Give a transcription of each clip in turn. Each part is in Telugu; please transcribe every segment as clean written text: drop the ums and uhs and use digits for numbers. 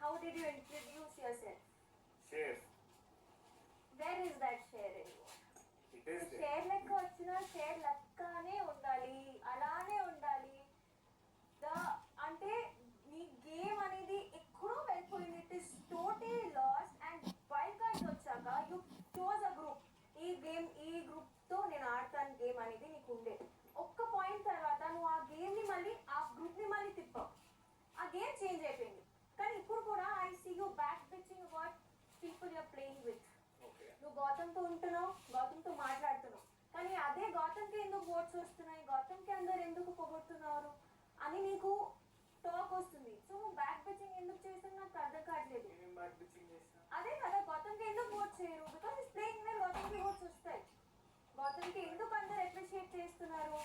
how did you introduce yourself? Share. Where is that share anymore? It is there. Share లెక్క వచ్చిన షేర్ లెక్కనే ఉండాలి, అలానే ఉండాలి. అంటే నీ గేమ్ అనేది ఎక్కడో వెళ్ళిపోయింది. It is totally last. And wild cards వచ్చాక యూ చోజ్ అ గ్రూప్. ఈ గ్రూప్తో నేను ఆడతాను గేమ్ అనేది నీకు ఉండే. ఒక్క పాయింట్ తర్వాత నువ్వు ఆ గేమ్ని మళ్ళీ ఆ గ్రూప్ని మళ్ళీ తిప్పావు. ఆ గేమ్ చేంజ్ అయిపోయింది. కానీ ఇప్పుడు కూడా I see you back pitching about people you're playing with. నువ్వు గౌతమ్తో ఉంటున్నావు, గౌతమ్తో మాట్లాడుతున్నావు, కానీ అదే గౌతమ్కి ఎందుకు ఓట్స్ వస్తున్నాయి, గౌతమ్కి అందరు ఎందుకు పొగొడుతున్నారు అని నీకు టాక్ వస్తుంది. సో బ్యాక్ పిచ్చింగ్ ఎందుకు చేస్తాను నాకు అర్థం కావట్లేదు. అదే కదా, గౌతమ్కి ఎందుకు ఓట్ చేయరు? బికాస్ ఇస్ ప్లేయింగ్ వెల్, గౌతమ్కి ఓట్స్ వస్తాయి. గౌతమ్కి ఎందుకు అందరు అప్రిషియేట్ చేస్తున్నారు?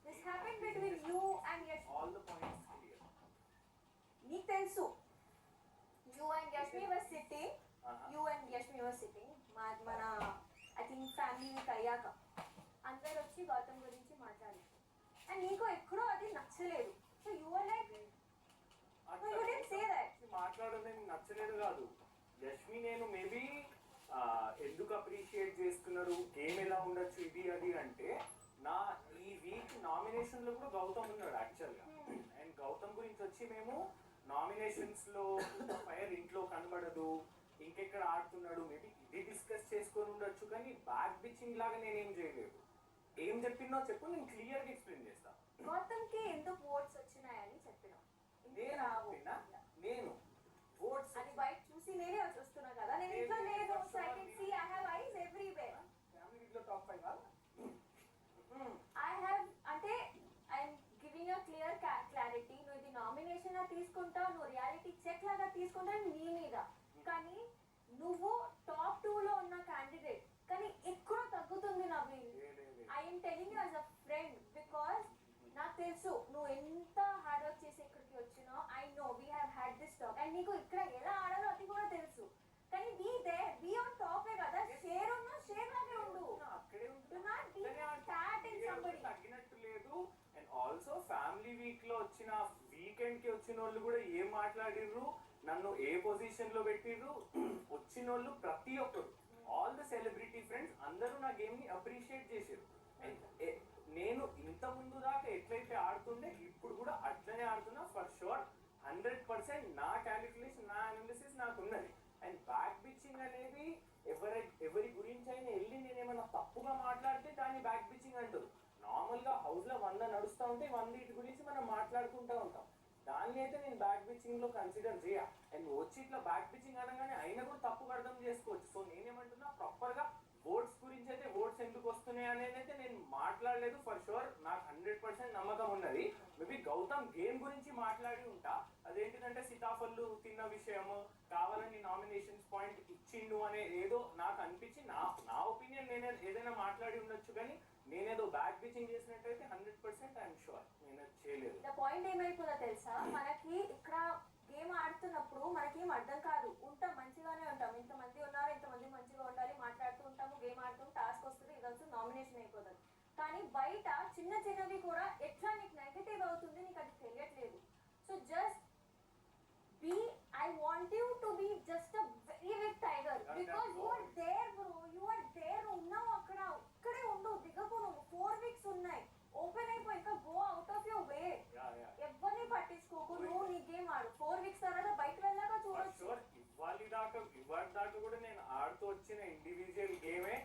This happen between you and Yashmi. నీకు తెలుసు, you and Yashmi were sitting, you and Yashmi were sitting. మన ఐ థింక్ ఫ్యామిలీ వీక్ అయ్యాక అందరు వచ్చి గౌతమ్ గురించి మాట్లాడారు. అండ్ నీకు ఎక్కడో అది నచ్చలేదు. So you are like you didn't say that. మాట్లాడడం నచ్చలేదు కాదు, యష్మి నేను మేబీ ఎందుకు అప్రిషియేట్ చేస్తున్నారు, గేమ్ ఎలా ఉండొచ్చు ఇది అది అంటే, నా ఈ వీక్ నామినేషన్ లో కూడా గౌతమ్ ఉన్నాడు యాక్చువల్ గా. అండ్ గౌతమ్ గురించి వచ్చి మేము నామినేషన్స్ లో ఫైర్ ఇంట్లో కనబడదు, ఇంకెక్కడ ఆడుతున్నాడు, మేబీ ఇది డిస్కస్ చేసుకొని ఉండొచ్చు. కానీ బ్యాక్ బిచ్చింగ్ లాగా నేనేం చేయలేదు. ఏం చెప్పినో చెప్పు, నేను క్లియర్ గా ఎక్స్ప్లెయిన్ చేస్తా. గౌతమ్ కి ఎందుకు ఓట్స్ వచ్చినాయని చెప్పినా నేను ఓట్స్ అది బయట చూసి నేనే చూస్తున్నా కదా, నేను ఇంట్లో లేదు. So I can see I have eyes everywhere. Family ఇంట్లో టాప్ 5 ఐ హావ్ అంటే I'm giving a clear clarity. నువ్వు ఇది నామినేషన్ లా తీసుకుంటావు, నువ్వు రియాలిటీ చెక్ లాగా తీసుకుంటావు నీ మీద. కానీ నువ్వు టాప్ 2 లో ఉన్న క్యాండిడేట్, కానీ ఎక్కడో తగ్గుతుంది నా వీల్. I'm telling you as a friend, because నాకు తెలుసు నువ్వు ఎంత హార్డ్ వర్క్ చేసి ఇక్కడికి వచ్చినావు. I know we have had this talk. And నీకు ఇక్కడ ఎలా ఆడాలో అది కూడా తెలుసు. కానీ be there, be on top కదా. షేర్ ఉన్నా షేర్ లాగే ఉండు, తగ్గినట్టు లేదు. అండ్ ఆల్సో ఫ్యామిలీ వీక్ లో వచ్చిన వీకెండ్ కి వచ్చిన వాళ్ళు కూడా ఏం మాట్లాడిర్రు, నన్ను ఏ పొజిషన్ లో పెట్టిర్రు, వచ్చిన వాళ్ళు ప్రతి ఒక్కరు, ఆల్ ద సెలబ్రిటీ ఫ్రెండ్స్ అందరూ నా గేమ్ ని అప్రిషియేట్ చేశారు. నేను ఇంత ముందు దాకా ఎట్లయితే ఆడుతుండే ఇప్పుడు కూడా అట్లనే ఆడుతున్నా ఫర్ షూర్. 100% నా క్యాలిక్యులేషన్, నా అనాలిసిస్ నాకు ఉన్నది. అండ్ బ్యాక్ బిచ్చింగ్ అనేది ఎవరి గురించి అయినా వెళ్ళి నేనేమన్నా తప్పుగా మాట్లాడితే దాన్ని బ్యాక్ బిచ్చింగ్ అంటారు. నార్మల్ గా హౌస్ లో 100 నడుస్తూ ఉంటే 100 ఇటు గురించి మనం మాట్లాడుకుంటూ ఉంటాం. దాన్ని అయితే నేను బ్యాక్ బిచ్చింగ్ లో కన్సిడర్ చేయ. అండ్ వచ్చి ఇట్లా బ్యాక్ బిచ్చింగ్ అనగానే అయినా కూడా తప్పుగా అర్థం చేసుకోవచ్చు. సో నేనేమంటున్నా, ప్రాపర్ గా ఓట్స్ గురించి అయితే ఓట్స్ ఎందుకు వస్తున్నాయి అనేది అయితే నేను మాట్లాడలేదు ఫర్ షూర్. నాకు 100% నమ్మకం ఉన్నది. మేబీ గౌతమ్ గేమ్ గురించి మాట్లాడి ఉంటా. అదేంటిదంటే సీతాఫళ్ళు తిన్న విషయము, కావాలని నామినేషన్స్ పాయింట్ ఇచ్చిండు అనే ఏదో నాకు అనిపించి నా ఒపీనియన్ నేను ఏదైనా మాట్లాడి ఉండొచ్చు. కానీ నేనేదో బ్యాక్ బిచింగ్ చేసినట్టయితే 100% ఐఎమ్ షూర్ నేను చేయలేదు. పాయింట్ ఏమైపోతుందో తెలుసా, మనకి ఇక్కడ గేమ్ ఆడుతున్నప్పుడు మనకేం అర్థం కాదు. ఉంటాం, మంచిగానే ఉంటాం. ఇంతమంది ఉన్నారు, ఇంతమంది మంచిగా ఉండాలి, మాట్లాడుతూ ఉంటాము, గేమ్ ఆడుతాం, టాస్క్ వస్తుంది, ఇది వస్తుంది, నామినేషన్ అయిపోతుంది. కానీ బయట చిన్న చిన్నవి కూడా ఎట్లా నీకు నెగటివ్ అవుతుంది, నీకు అది తెలియట్లేదు. So just be, I want you to be just a very big tiger, because you are there bro, you are there. ఉన్నావు అక్కడ, ఇక్కడే ఉండు, దిగకు. నువ్వు 4 weeks ఉన్నాయి, ఓపెన్ అయిపో, ఇంకా go out of your way. ఎవరిని పట్టించుకోకు, నువ్వు నీ గేమ్ ఆడు. 4 weeks తర్వాత బయట వెళ్ళాక చూడొచ్చు. ఇవాళ దాకా కూడా నేను ఆడుతూ వచ్చిన ఇండివిజువల్ గేమే,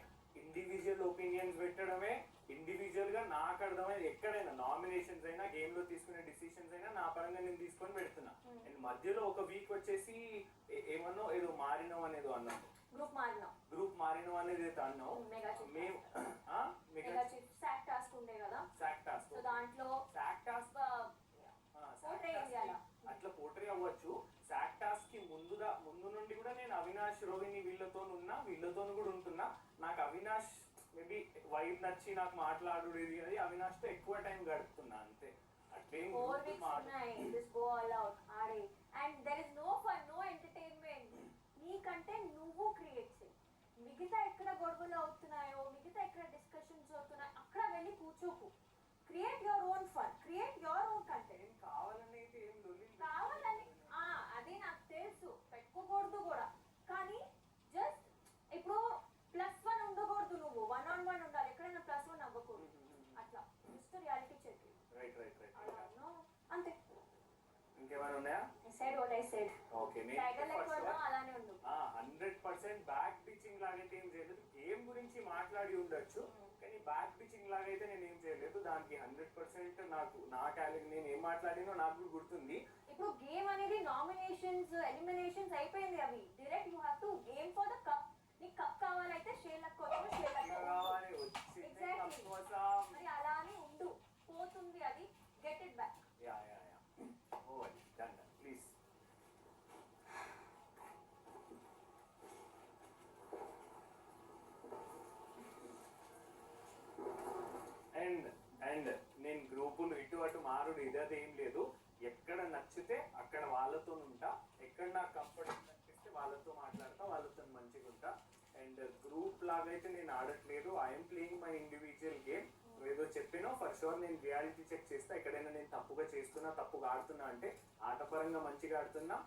ఇండివిజువల్ ఒపీనియన్స్ పెట్టడమే, ఇండివిజువల్ గా నాకు అర్థమైంది. ఎక్కడైనా నామినేషన్స్ అయినా, గేమ్ లో తీసుకునే డిసిషన్స్ అయినా నా పరంగా నేను తీసుకొని పెడుతున్నా. అండ్ మధ్యలో ఒక వీక్ వచ్చేసి ఏమన్నా ఏదో మారినాం అనేది అన్నాను, గ్రూప్ మారినాం అనేది అయితే అన్నావు. మేము సాక్ టాస్క్ ఉండే కదా, సాక్ టాస్క్, దాంట్లో సాక్ టాస్క్ అట్లా పోట్రీ అవ్వచ్చు. సాక్ టాస్క్ కి ముందు నుండి కూడా నేను అవినాష్, రోహిణి వీళ్ళతో కూడా ఉంటున్నా. నాకు అవినాష్ మేబీ వైబ్ నచ్చి నాకు మాట్లాడు ఇది అది అవినాష్ తో ఎక్కువ టైం గడుపుతున్నా అంతే. అట్లేం నీకంటే నువ్వు క్రియేట్ చేయి. మిగతా ఎక్కడ గొడవలు అవుతున్నాయో, మిగతా ఎక్కడ డిస్కషన్స్ అవుతున్నాయో అక్కడ వెళ్ళి కూర్చోకు. Create your own fun, create your own content. కావాలని అదే నాకు తెలుసు. ఇంకేమైనా ఉన్నాయా? I said what I said. Okay, tiger లెక్క అలానే ఉండు. 100% బ్యాక్ పిచింగ్ లాగైతే ఏం చేయలేదు. గేమ్ గురించి మాట్లాడి ఉండొచ్చు, కానీ బ్యాక్ పిచింగ్ లాగైతే నేను ఏం చేయలేదు. దానికి 100% నాకు నా టాలెంట్, నేను ఏం మాట్లాడినో నాకు కూడా గుర్తుంది. ఇప్పుడు గేమ్ అనేది నామినేషన్స్ ఎలిమినేషన్స్ అయిపోయింది. అవి direct you have to game for the cup. నీకు కప్ కావాలైతే షేర్లకు వచ్చి షేర్లకు కావాలి, వచ్చింది కప్ కోసం. మరి అలానే ఉండు, పోతుంది అది, get it back. Yeah yeah yeah, over done done please. And నేను గ్రూపులు ఇటు అటు మారుడు ఇదది ఏం లేదు. ఎక్కడ నచ్చితే అక్కడ వాళ్ళతో ఉంటా, ఎక్కడ నాకు కంఫర్టబుల్ అనిపిస్తే వాళ్ళతో మాట్లాడతా, వాళ్ళతో మంచిగా ఉంటా. అండ్ గ్రూప్ లాగైతే నేను ఆడట్లేదు. I'm playing my individual game. ఏదో చెప్పినో ఫర్ షూర్ నేను రియాలిటీ చెక్ చేస్తా. ఎక్కడైనా నేను తప్పుగా చేస్తున్నా, తప్పుగా ఆడుతున్నా అంటే ఆటపరంగా మంచిగా ఆడుతున్నా.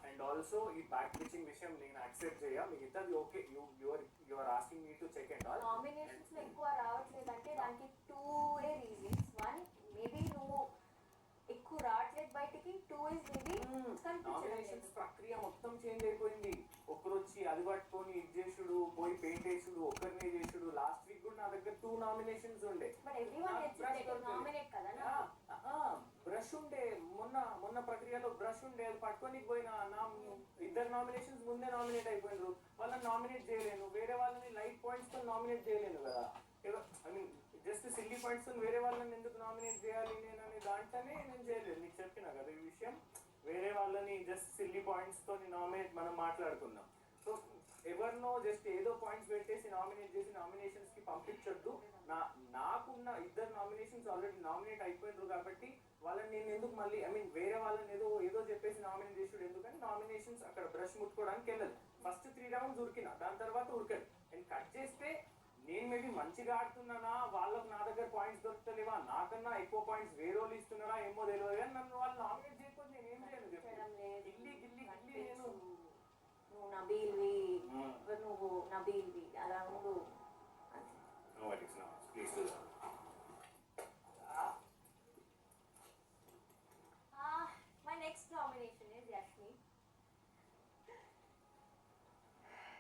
అండ్ ఆల్సో ఈ బ్యాక్ పిచింగ్ విషయం నేను యాక్సెప్ట్ చేయ. మిగతాది okay, you are asking me to check and all. Nominations లో ఎక్కువ రావట్లేదు అంటే దానికి 2 రీజన్స్. 1 మేబీ నువ్వు ఎక్కువ రావట్లేదు బయటికి. 2 ఇస్ మేబీ నామినేషన్స్ ప్రక్రియ మొత్తం చేంజ్ అయిపోయింది. ఒకరు వచ్చి అది పట్టుకొని ఇది చేసుడు, పోయి పెయింట్ వేసుడు, ఒక్కరినే చేసుడు. లాస్ట్ వీక్ కూడా నా దగ్గర 2 నామినేషన్స్ ఉండే. బట్ ఎవ్రీవన్ గెట్స్ నామినేట్ కదా నా. బ్రష్ ఉండే, మొన్న ప్రక్రియలో బ్రష్ ఉండే, అది పట్టుకొని పోయిన నా 2 నామినేషన్స్ ముందే నామినేట్ అయిపోయినారు. వాళ్ళని నామినేట్ చేయలేను, వేరే వాళ్ళని లైట్ పాయింట్స్ తో నామినేట్ చేయలేను కదా. I mean just silly points తో వేరే వాళ్ళని ఎందుకు నామినేట్ చేయాలి నేను అనే దాంట్లోనే నేను చేయలేదు. నీకు చెప్పినా కదా ఈ విషయం. వేరే వాళ్ళని జస్ట్ సిల్లీ పాయింట్స్ తో నామినేట్ మనం మాట్లాడుకుందాం. సో ఎవరినో జస్ట్ ఏదో పాయింట్స్ పెట్టేసి నామినేట్ చేసి నామినేషన్స్ కి పంపించొద్దు. నాకున్న 2 నామినేషన్స్ ఆల్రెడీ నామినేట్ అయిపోయినారు కాబట్టి వాళ్ళని నేను ఎందుకు మళ్ళీ ఐ మీన్ వేరే వాళ్ళని ఏదో చెప్పేసి నామినేట్ చేసుడు ఎందుకని నామినేషన్స్ అక్కడ బ్రష్ ముట్టుకోవడానికి వెళ్ళదు. ఫస్ట్ 3 రౌండ్స్ ఉరికినా, దాని తర్వాత ఉరకదు. అండ్ కట్ చేస్తే నేను మేబీ మంచిగా ఆడుతున్నానా, వాళ్ళకు నా దగ్గర పాయింట్స్ దొరుకుతలేవా, నాకన్నా ఎక్కువ పాయింట్స్ వేరే వాళ్ళు ఇస్తున్నారా ఏమో తెలియదు. కానీ నన్ను వాళ్ళు నామినేట్ చేయకపోతే నేను ఏం చేయను చెప్పి. గిల్లి గిల్లి గిల్లి నేను నువ్వు నబీల్వి, నువ్వు నబీల్వి అలా ఉండు. My next nomination is Yashmi.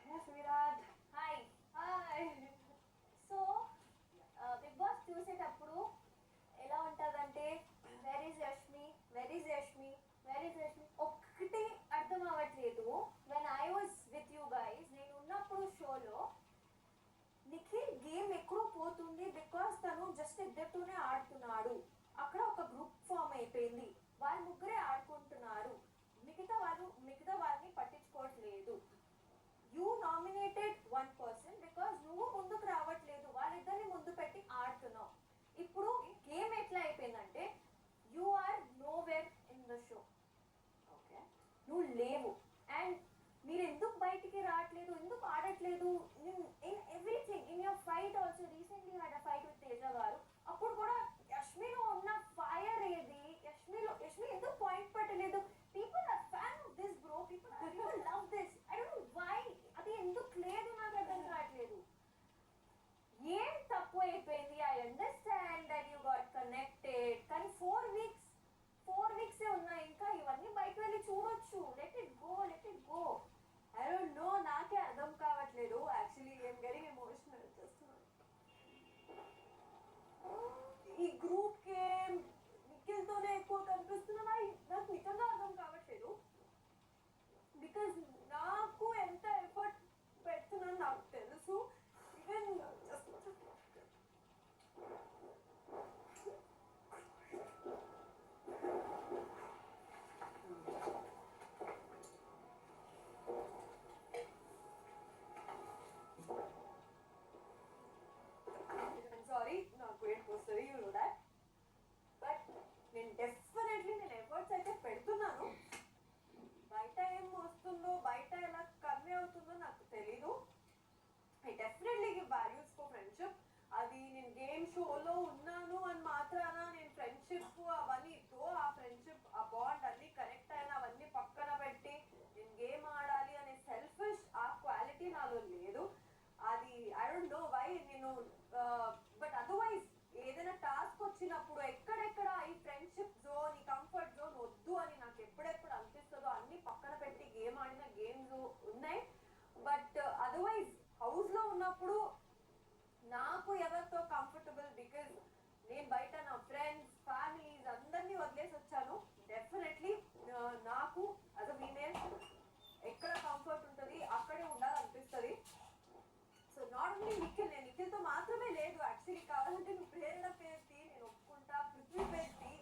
Yes, Virat. Hi. Hi. So, Big Boss చూసేటప్పుడు ఎలా ఉంటుందంటే where is Yashmi, where is Yashmi, where is Yashmi ఒక్కటి అర్థం అవ్వట్లేదు. when I was with you guys, నేను ఉన్నప్పుడు షోలో నిఖిల్ గేమ్ ఎక్కువ పోతుంది బికాస్ తను జస్ట్ ఇద్దరితోనే ఆడుతున్నాడు. అక్కడ ఒక గ్రూప్ ఫామ్ అయిపోయింది, వాళ్ళు ముగ్గురే ఆడుకుంటున్నారు, మిగతా వారిని పట్టించుకోవట్లేదు. యూ నామినేటెడ్ 1 person బికాస్ నువ్వు ముందుకు రావట్లేదు, వాళ్ళిద్దరిని ముందు పెట్టి ఆడుతున్నావు. ఇప్పుడు గేమ్ ఎట్లా అయిపోయిందంటే you are nowhere in the show. Okay, నువ్వు లేవు. అండ్ మీరు ఎందుకు బయటికి రావట్లేదు, ఎందుకు ఆడట్లేదు, in everything in your fight also. Recently had a fight with Teja garu. అప్పుడు కూడా యష్మిలో ఉన్న ఫైర్ ఏది, యష్మి ఎందుకు పాయింట్ పెట్టలేదు. People are fan of this bro, people love this. I don't know why అది ఎందుకు లేదు, నాకు అర్థం కావట్లేదు. ఏం తప్పు అయిపోయింది. I understand that you got connected, కానీ 4 weeks ఉన్నాయి ఇంకా. ఇవన్నీ బయట వెళ్ళి చూడొచ్చు. Let it go. I don't know, నాకే అర్థం కావట్లేదు. యాక్చువల్లీ ఐఎమ్ గెటింగ్ ఎమోషనల్ చేస్తున్నాను. ఈ గ్రూప్ గేమ్ నిఖిల్తోనే ఎక్కువ కనిపిస్తున్నా. నాకు నిజంగా అర్థం కావట్లేదు. బికాజ్ నాకు ఎంత ఎఫర్ట్ పెడుతున్నాను నాకు తెలుసు. ఈవెన్ సారీ, నాకు ఏడుపు వస్తుంది, యూ నో దాట్. బట్ నేను డెఫినెట్లీ ఎఫర్ట్స్ అయితే పెడుతున్నాను. బయట ఏం వస్తుందో, బయట ఎలా కన్వే అవుతుందో నాకు తెలీదు. I definitely give values for friendship. అది నేను గేమ్ షోలో ఉన్నాను అని మాత్రాన నేను ఫ్రెండ్షిప్ అవన్నీ ఆ ఫ్రెండ్షిప్ ఆ బాండ్ అన్నీ కనెక్ట్ అయిన అవన్నీ పక్కన పెట్టి నేను గేమ్ ఆడాలి అనే సెల్ఫిష్ ఆ క్వాలిటీ నాలో లేదు. అది ఐ డోంట్ నో వై నేను. బట్ అదర్వైజ్ ఏదైనా టాస్క్ వచ్చినప్పుడు ఎక్కడెక్కడ ఈ ఫ్రెండ్షిప్ జోన్, ఈ కంఫర్ట్ జోన్ వద్దు అని నాకు నేను బయట నా ఫ్రెండ్స్ ఫ్యామిలీస్ అందరినీ వదిలేసి వచ్చాను. డెఫినెట్లీ నాకు అస్ అ ఫీమేల్ ఎక్కడ కంఫర్ట్ ఉంటుంది అక్కడే ఉండాలనిపిస్తుంది. సో నాట్ ఓన్లీ నిఖిల్, నేను నిఖిల్తో మాత్రమే లేదు. యాక్చువల్లీ కావాలంటే నువ్వు ప్రేరణ పేరుతి నేను ఒప్పుకుంటా, పృథ్వీ పేరుతి.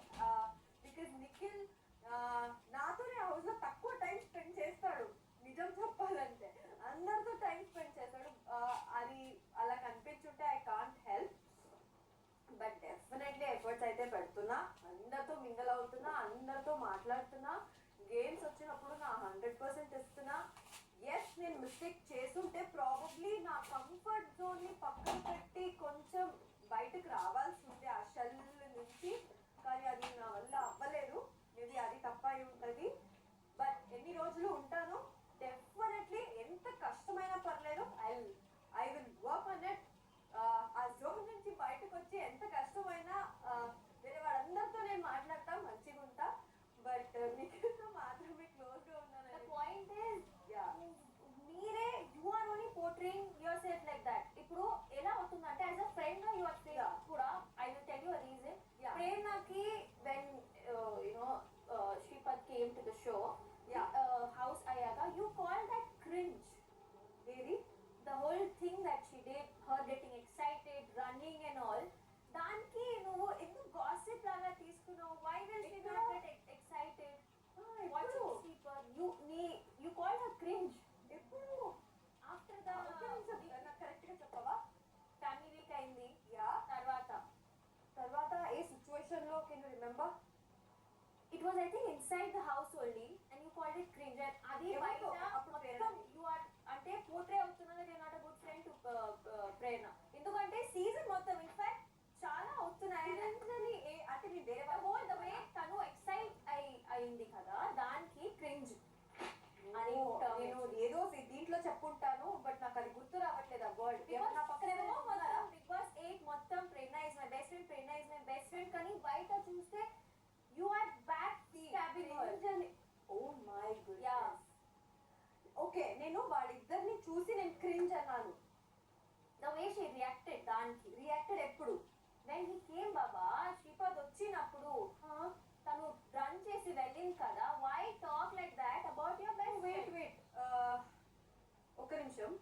బికాజ్ నిఖిల్ నాతోనే హౌస్లో తక్కువ టైం స్పెండ్ చేస్తాడు. నిజం చెప్పాలంటే అందరితో టైం స్పెండ్ చేస్తాడు. అది అలా కనిపించుంటే I can't help. But definitely efforts అయితే పెడుతున్నా, అందరితో మింగల్ అవుతున్నా, అందరితో మాట్లాడుతున్నా. గేమ్స్ వచ్చినప్పుడు నా 100% ఇస్తున్నా. ఎస్, నేను మిస్టేక్ చేస్తుంటే ప్రాబబ్లీ నా కంఫర్ట్ జోన్ని పక్కన పెట్టి కొంచెం బయటకు రావాల్సి ఉంది ఆ షెల్ నుంచి. కానీ అది నా వల్ల అవ్వలేదు. మేబీ అది తప్ప అయి ఉంటుంది. బట్ ఎన్ని రోజులు ఉంటాను, డెఫినెట్లీ ఎంత కష్టమైనా పర్లేదు, I will work on it. ఆ జోన్ నుంచి బయటకు వచ్చి ఎంత కష్టమైనా వేరే వాళ్ళందరితో నేను మాట్లాడతా, మంచిగా ఉంటా. బట్ మీతో మాత్రమే క్లోజ్గా ఉన్నాను. పాయింట్ మీరే you are only portraying yourself like that. ఇప్పుడు ఎలా అవుతుందంటే as a friend you are saying కూడా I will tell you a reason. ప్రేరణకి when Sripad came to the show house అయ్యాక యు కాల్ దట్ క్రింజ్. ఏది The whole thing that she did, her getting excited, running and all, దానికి నువ్వు ఎందుకు గాసిప్ లాగా తీసుకున్నావు? Why will she not get excited? Watching Sleeper, you called her cringe. ఎప్పుడు After the నాకు కరెక్ట్గా చెప్పవా? family week అయింది, యా, తర్వాత ఏ సిచ్యువేషన్లో can you remember? it was I think inside the house only and you called it cringe. And అది బయట అప్పుడు మొత్తం you are అంటే పోర్ట్రే అవుతున్నది. you're not a good friend to ప్రేరణ. ఎందుకంటే సీజన్ మొత్తం ఇన్ఫాక్ట్ చాలా అవుతున్నాయి. అంటే నేను వేరే హోల్ ద వే తను ఎక్సైట్ అయింది కదా, దానికి క్రింజ్ అని నేను ఏదో దీంట్లో చెప్పుంటాను, బట్ నాకు అది గుర్తు రావట్లేదు. ఆ వర్డ్ నా పక్కన బిగ్ బాస్ 8 మొత్తం Prerana is my best friend, Prerana is my best friend. కానీ బయట చూస్తే you are back stabbing her. Oh my goodness. Okay, నేను వాళ్ళిద్దరిని చూసి నేను క్రింజ్ అన్నాను. ద వే షీ రియాక్టెడ్, దానికి రియాక్టెడ్ ఎప్పుడు? వెన్ హీ కేమ్ బాబా, శ్రీపద్ వచ్చినప్పుడు తను రన్ చేసి వెళ్ళింది కదా. Why talk like that about your best wait friend? Wait ఒక నిమిషం.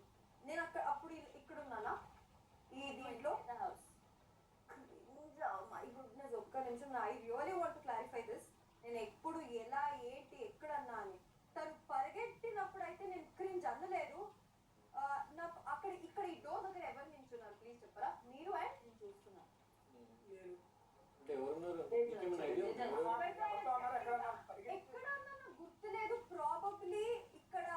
నేను అప్పుడు ఇక్కడ ఉన్నానా ఈ దీంట్లో? ద హౌస్ మై గుడ్నెస్, ఒక్క నిమిషం. I really want to clarify this. నేను ఎప్పుడు ఎలా ఏంటి ఎక్కడ అన్నా అని. తను పరిగెట్టినప్పుడు అయితే నేను క్రింజ్ అనలేదు. అక్కడ ఇక్కడ ఈ డోర్ దగ్గర ఎవరు నించున్నారు ప్లీజ్ చెప్పరా? మీరు అండ్ నేను చూస్తున్నాను. అంటే ఎవరున్నారు? మీకేమైనా ఐడియా ఉందా? ఎక్కడ అన్నా నాకు గుర్తులేదు. ప్రాబబ్లీ ఇక్కడ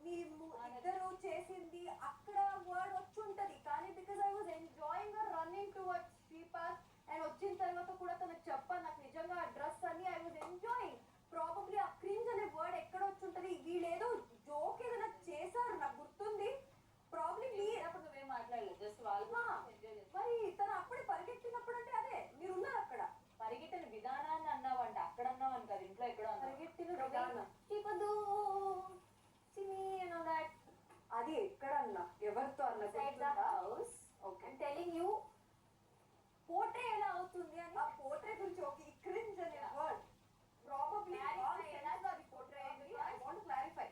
మీ ఇద్దరు చేసింది అక్కడ వర్డ్ వచ్చి ఉంటది. కానీ because I was enjoying running towards Shripad and వచ్చిన తర్వాత కూడా తనకు చెప్పాను నాకు నిజంగా ఆ డ్రెస్ అని ఐ వాజ్ ఎంజాయింగ్. ప్రాబబ్లీ ఆ క్రింజ్ అనే వర్డ్ ఎక్కడ వచ్చి ఉంటది. వీళ్ళేదో జోక్ ఏదైనా చేశారు నాకు గుర్తుంది. ప్రాబ్లీ అప్పుడు నువ్వేం మాట్లాడలేదు, జస్ట్ వాళ్ళు ఎంజాయ్ చేస్తారు. మరి తను అప్పుడే పరిగెట్టినప్పుడు అంటే అదే మీరు ఉన్నారు అక్కడ. పరిగెట్టిన విధానాన్ని అన్నావంటే అక్కడ అన్నావని కదా, ఇంట్లో ఎక్కడో పరిగెట్టిన విధానం శ్రీపదు సిమి అండ్ ఆల్ దట్ అది ఎక్కడన్నా ఎవరితో అన్న side the house. Okay, I'm telling you portray ఎలా అవుతుంది అని. ఆ పోర్ట్రే గురించి ఓకే. ఈ క్రింజ్ అనే వర్డ్ ప్రాబబ్లీ అది పోర్ట్రే అయింది. I want clarify.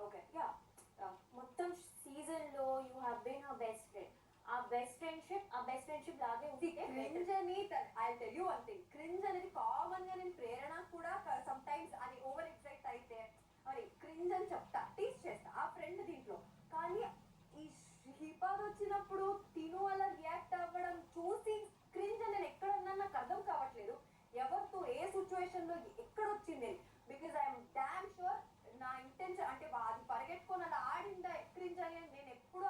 Okay, yeah. మొత్తం సీజన్ లో you have been her best friend. ఆ బెస్ట్ ఫ్రెండ్షిప్ లాగే ఉంది. క్రింజ్ అని I tell you one thing. Cringe అనేది కామన్ గా నేను ప్రేరణ కూడా సమ్ టైమ్స్ అది ఓవర్ ఎక్సైట్ అయితే మరి క్రింజ్ అని చెప్తా, టీచ్ చేస్తా ఆ ఫ్రెండ్ దీంట్లో. కానీ ఈ శ్రీపాద్ వచ్చినప్పుడు తిను అలా రియాక్ట్ అవ్వడం చూసి క్రింజ్ అని నేను ఎక్కడ ఉన్నా నాకు అర్థం కావట్లేదు. ఎవరితో ఏ సిచ్యువేషన్ లో ఎక్కడ వచ్చింది. బికాజ్ ఐఎమ్ డామ్ షూర్ నా ఇంటెన్షన్ అంటే అది పరిగెట్టుకొని అలా ఆడిందా క్రింజ్ అని నేను ఎప్పుడు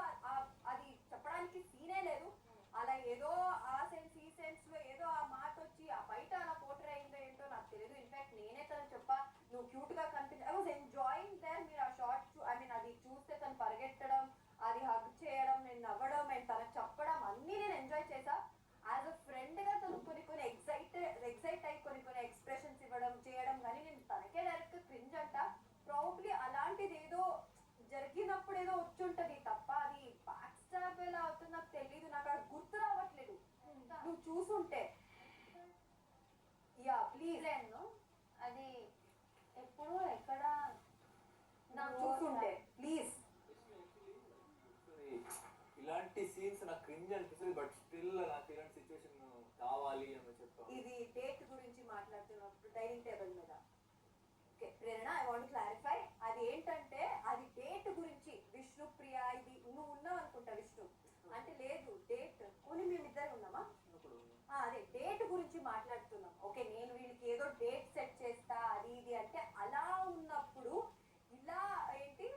అది చెప్పడానికి సీనే లేదు. అలా ఏదో ఆ సెన్స్ ఈ సెన్స్ లో ఏదో ఆ మాట వచ్చి ఆ బయట అలా పోర్ట్రే అయిందో ఏంటో నాకు తెలియదు. ఇన్ఫాక్ట్ నేనే తను చెప్పా నువ్వు క్యూట్ గా కనిపించి ఐ వాజ్ ఎంజాయింగ్ దేర్. మీరు ఆ షార్ట్ ఐ మీన్ అది చూస్తే తను పరిగెట్టడం, అది హగ్ చేయడం, నేను నవ్వడం అండ్ తనకు చెప్పడం అన్నీ నేను ఎంజాయ్ చేసా. యాజ్ అ ఫ్రెండ్ గా తను కొన్ని ఎక్సైట్ అయ్యి కొన్ని ఎక్స్ప్రెషన్స్ ఇవ్వడం చేయడం యా ప్లీజ్ లేను అది ఎప్పుడు ఎక్కడ నాకు చూస్తుంటే ప్లీజ్. ఇలాంటి సీన్స్ నాకు క్రింజ్ అనిపిస్తుంది, బట్ స్టిల్ నాకు ఇలాంటి సిచ్యువేషన్ కావాలి అని చెప్తాను. ఇది డేట్ గురించి మాట్లాడుతున్నప్పుడు డైనింగ్ టేబుల్ మీద okay Prerana, I want clarify. అది ఏంటంటే అది డేట్ గురించి. విష్ణుప్రియ ఇది నువ్వు ఉన్నావు అనుకుంటా. విష్ణు అంటే లేదు డేట్ కొని మేమిద్దరు ఉన్నామా? అదే డేట్ గురించి మాట్లాడుతున్నాం. ఓకే నేను వీళ్ళకి ఏదో డేట్ సెట్ చేస్తా అది ఇది అంటే అలా ఉన్నప్పుడు ఇలా ఏంటి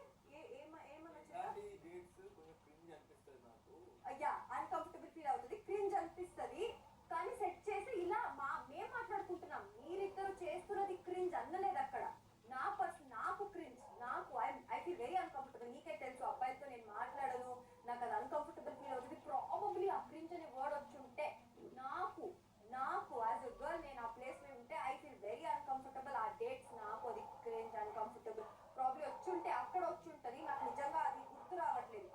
అయ్యా అన్కంఫర్టబుల్ ఫీల్ అవుతుంది, క్రింజ్ అనిపిస్తుంది. కానీ సెట్ చేసి ఇలా మేము మాట్లాడుకుంటున్నాం, మీరిద్దరు చేస్తున్నది క్రింజ్ అనలేదు అక్కడ. నాకు క్రింజ్, నాకు ఐ ఫీల్ వెరీ అన్కంఫర్టబుల్. నీకే తెలుసు అబ్బాయిలతో నేను మాట్లాడను, నాకు అది అన్కంఫర్టబుల్ ఫీల్ అవుతుంది. ప్రాబబ్లీ ఆ క్రింజ్ అనే వర్డ్ వచ్చి ఉంటే నాకు యాజ్ ఎ గర్ల్ నేను ఆ ప్లేస్ లో ఉంటే ఐ ఫీల్ వెరీ అన్కంఫర్టబుల్. ఆ డేట్స్ నాకు అది క్రింజ్ అన్కంఫర్టబుల్ ప్రాబ్లీ వచ్చి ఉంటే అక్కడ వచ్చి ఉంటుంది. నాకు నిజంగా అది గుర్తు రావట్లేదు.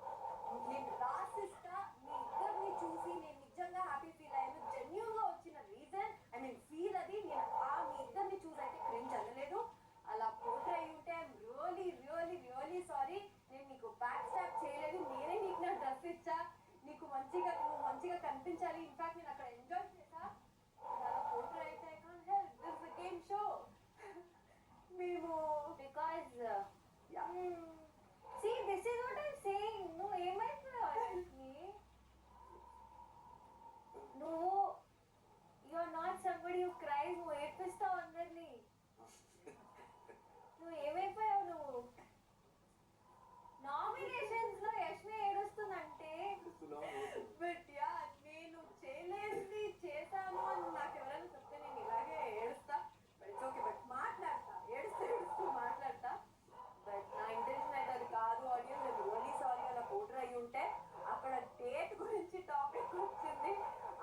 నేను రాసిస్తా మీ ఇద్దరిని చూసి నేను నిజంగా హ్యాపీ ఫీల్ అయ్యాను. జెన్యూన్ గా వచ్చిన రీజన్ ఐ మీన్ ఫీల్ అది నేను మీ ఇద్దరిని చూసి అయితే క్రింజ్ అనలేదు. అలా పోట్రే అయి ఉంటే I'm really really really sorry. నేను నీకు బ్యాక్ స్టాప్ చేయలేదు, నేనే నీకు నా డ్రెస్ ఇచ్చా, నీకు నువ్వు మంచిగా కనిపించాలి. ఇన్ఫాక్ట్ నేను అక్కడ ఎంజాయ్ చేసా. అలా పోట్రే అయితే I can't help, this is game show. మేము because see this is what I'm saying. నువ్వు ఏమైపోయావు? నువ్వు you are not somebody who cries. నువ్వు ఏడ్పిస్తావు అందరినీ. నువ్వు ఏమైపోయావు? నువ్వు నామినేషన్స్ లో యష్మి ఏడుస్తుందంటే బట్ యా నేను చేయలేనిది చేశాను అని నాకు ఎవరైనా చెప్తే నేను ఇలాగే ఏడుస్తా. But it's okay. బట్ మాట్లాడతా, ఏడుస్తూ మాట్లాడతా. బట్ నా ఇంటెన్షన్ అయితే అది కాదు. ఆడియన్స్ అది రియల్లీ సారీ. అలా పోటర్ అయ్యి ఉంటే అక్కడ డేట్ గురించి టాపిక్ వచ్చింది.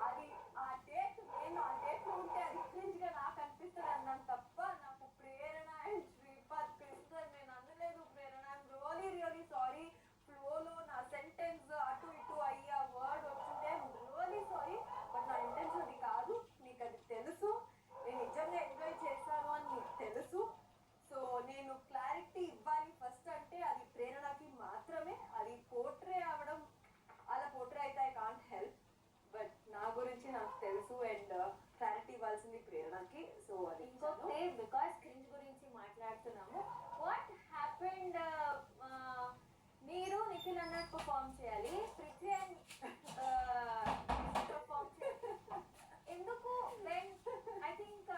అది ఆ డేట్ నేను ఆ డేట్ లో ఉంటే అది క్రింజ్ గా నాకు అనిపిస్తుంది అన్నాను తప్ప నాకు ప్రేరణ అండ్ శ్రీపాద్ క్రింజ్ నేను అనలేదు. ప్రేరణ ఐఎమ్ రియల్లీ రియల్లీ సారీ. ఫ్లోలో నా సెంటెన్స్ అటు ఇటు అయ్యి ఆ వర్డ్ వచ్చింటే ఐఎమ్ రియల్లీ సారీ. బట్ నా ఇంటెన్షన్ అది కాదు, నీకు అది తెలుసు. నేను నిజంగా ఎంజాయ్ చేశాను అని నీకు తెలుసు. సో నేను క్లారిటీ ఇవ్వాలి ఫస్ట్. అంటే అది ప్రేరణకి మాత్రమే. అది పోట్రే అవ్వడం అలా పోట్రే అయితే ఐ కాంట్ హెల్ప్. బట్ నా గురించి నాకు తెలుసు అండ్ క్లారిటీ ఇవ్వాల్సింది ప్రేరణకి. సో అది ఇంకొకటి బికాస్ క్రింజ్ గురించి మాట్లాడుతున్నాము. What happened? మీరు నిఖిల్ అన్నట్టు పర్ఫామ్ చేయాలి, పృథ్వీ అండ్ పర్ఫామ్ చేయాలి. ఎందుకు? When I think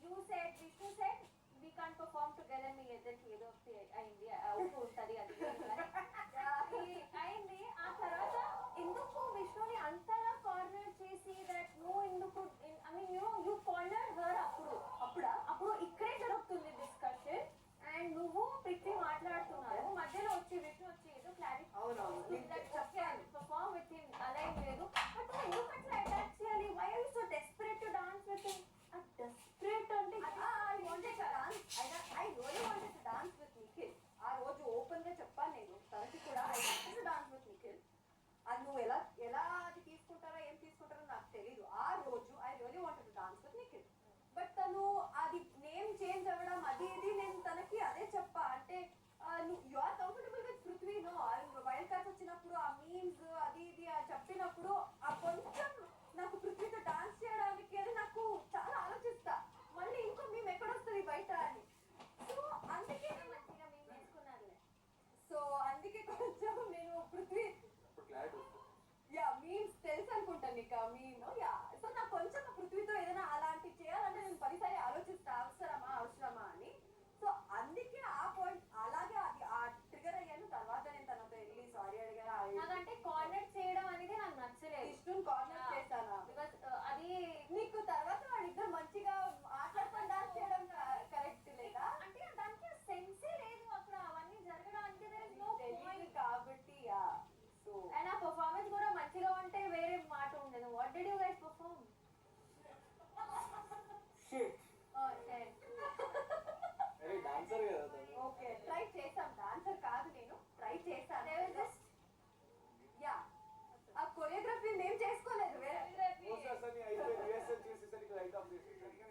you said Vishnu said we can't perform together. మీ ఇద్దరికి ఏదో అయింది, అవుతూ ఉంటుంది అది అయింది. ఆ తర్వాత ఎందుకు విష్ణుని అంతలా కార్నర్ చేసి దట్ నువ్వు ఎందుకు I mean you corner her? అప్పుడు ఇక్కడే జరుగుతుంది డిస్కషన్ అండ్ నువ్వు పృథ్వీ మాట్లాడుతున్నారు, మధ్యలో వచ్చి విష్ణు వచ్చి ఏదో క్లారిటీ పర్ఫామ్ విత్ హిమ్ అలా ఏం లేదు. బట్ ఎందుకు అట్లా అటాక్ చేయాలి? Why are you so desperate to dance with him? Desperate అంటే I wanted to dance. I really wanted to dance with Nikhil. ఆ రోజు ఓపెన్ గా చెప్పాను నేను తనకి కూడా I wanted to dance with Nikhil. అది నువ్వు ఎలా అది తీసుకుంటారో ఏం తీసుకుంటారో నాకు తెలీదు. ఆ రోజు I really wanted to dance with Nikhil. But తను అది నేమ్ చేంజ్ అవ్వడం అది ఇది నేను తనకి అదే చెప్పా. అంటే you are comfortable with Prithvi no. Wild cards వచ్చినప్పుడు ఆ మీమ్స్ అది ఇది చెప్పినప్పుడు ఆ కొంచెం నాకు పృథ్వీతో డాన్స్ చేయడానికి అది నాకు చాలా ఆలోచిస్తా. మళ్ళీ ఇంకో మేము ఎక్కడొస్తుంది బయట అని. సో అందుకే మంచిగా మేము వేసుకున్నారులే. సో అందుకే కొంచెం నేను పృథ్వీ యా మీమ్స్ తెలుసు అనుకుంటాను నీకు ఆ మీమ్. యా సో నాకు కొంచెం పృథ్వీతో ఏదైనా అలాంటి చేయాలంటే నేను 10 ఆలోచిస్తా అవసరమా అని. సో అందుకే ఆ పాయింట్ అలాగే అది ఆ ట్రిగర్ అయ్యాను. తర్వాత నేను తనతో వెళ్ళి సారీ అడిగాను. నాకంటే కార్నర్ చేయడం అనేది నాకు నచ్చలేదు. విష్ణుని కార్నర్ చేశానా? బికాస్ అది నీకు తర్వాత వాళ్ళిద్దరు మంచిగా మాట్లాడుకొని డాన్స్ చేయడం కరెక్ట్ లేదా? అంటే దానికి సెన్సే లేదు అక్కడ అవన్నీ జరగడానికి. there is no point. కాబట్టి యా సో అండ్ ఆ పర్ఫార్మెన్స్ కూడా మంచిగా ఉంటే వేరే మాట ఉండదు. What did you guys perform? Shit. Dancer కదా తను. ఓకే ట్రై చేసాం. డాన్సర్ కాదు నేను ట్రై చేశాను. యా ఆ కొరియోగ్రఫీ నేను చేసుకోలేదు. వేరే పోస్టర్స్ అని అయిపోయి రిహర్సల్ చేసేసరికి లైట్ ఆఫ్ చేసేసరికి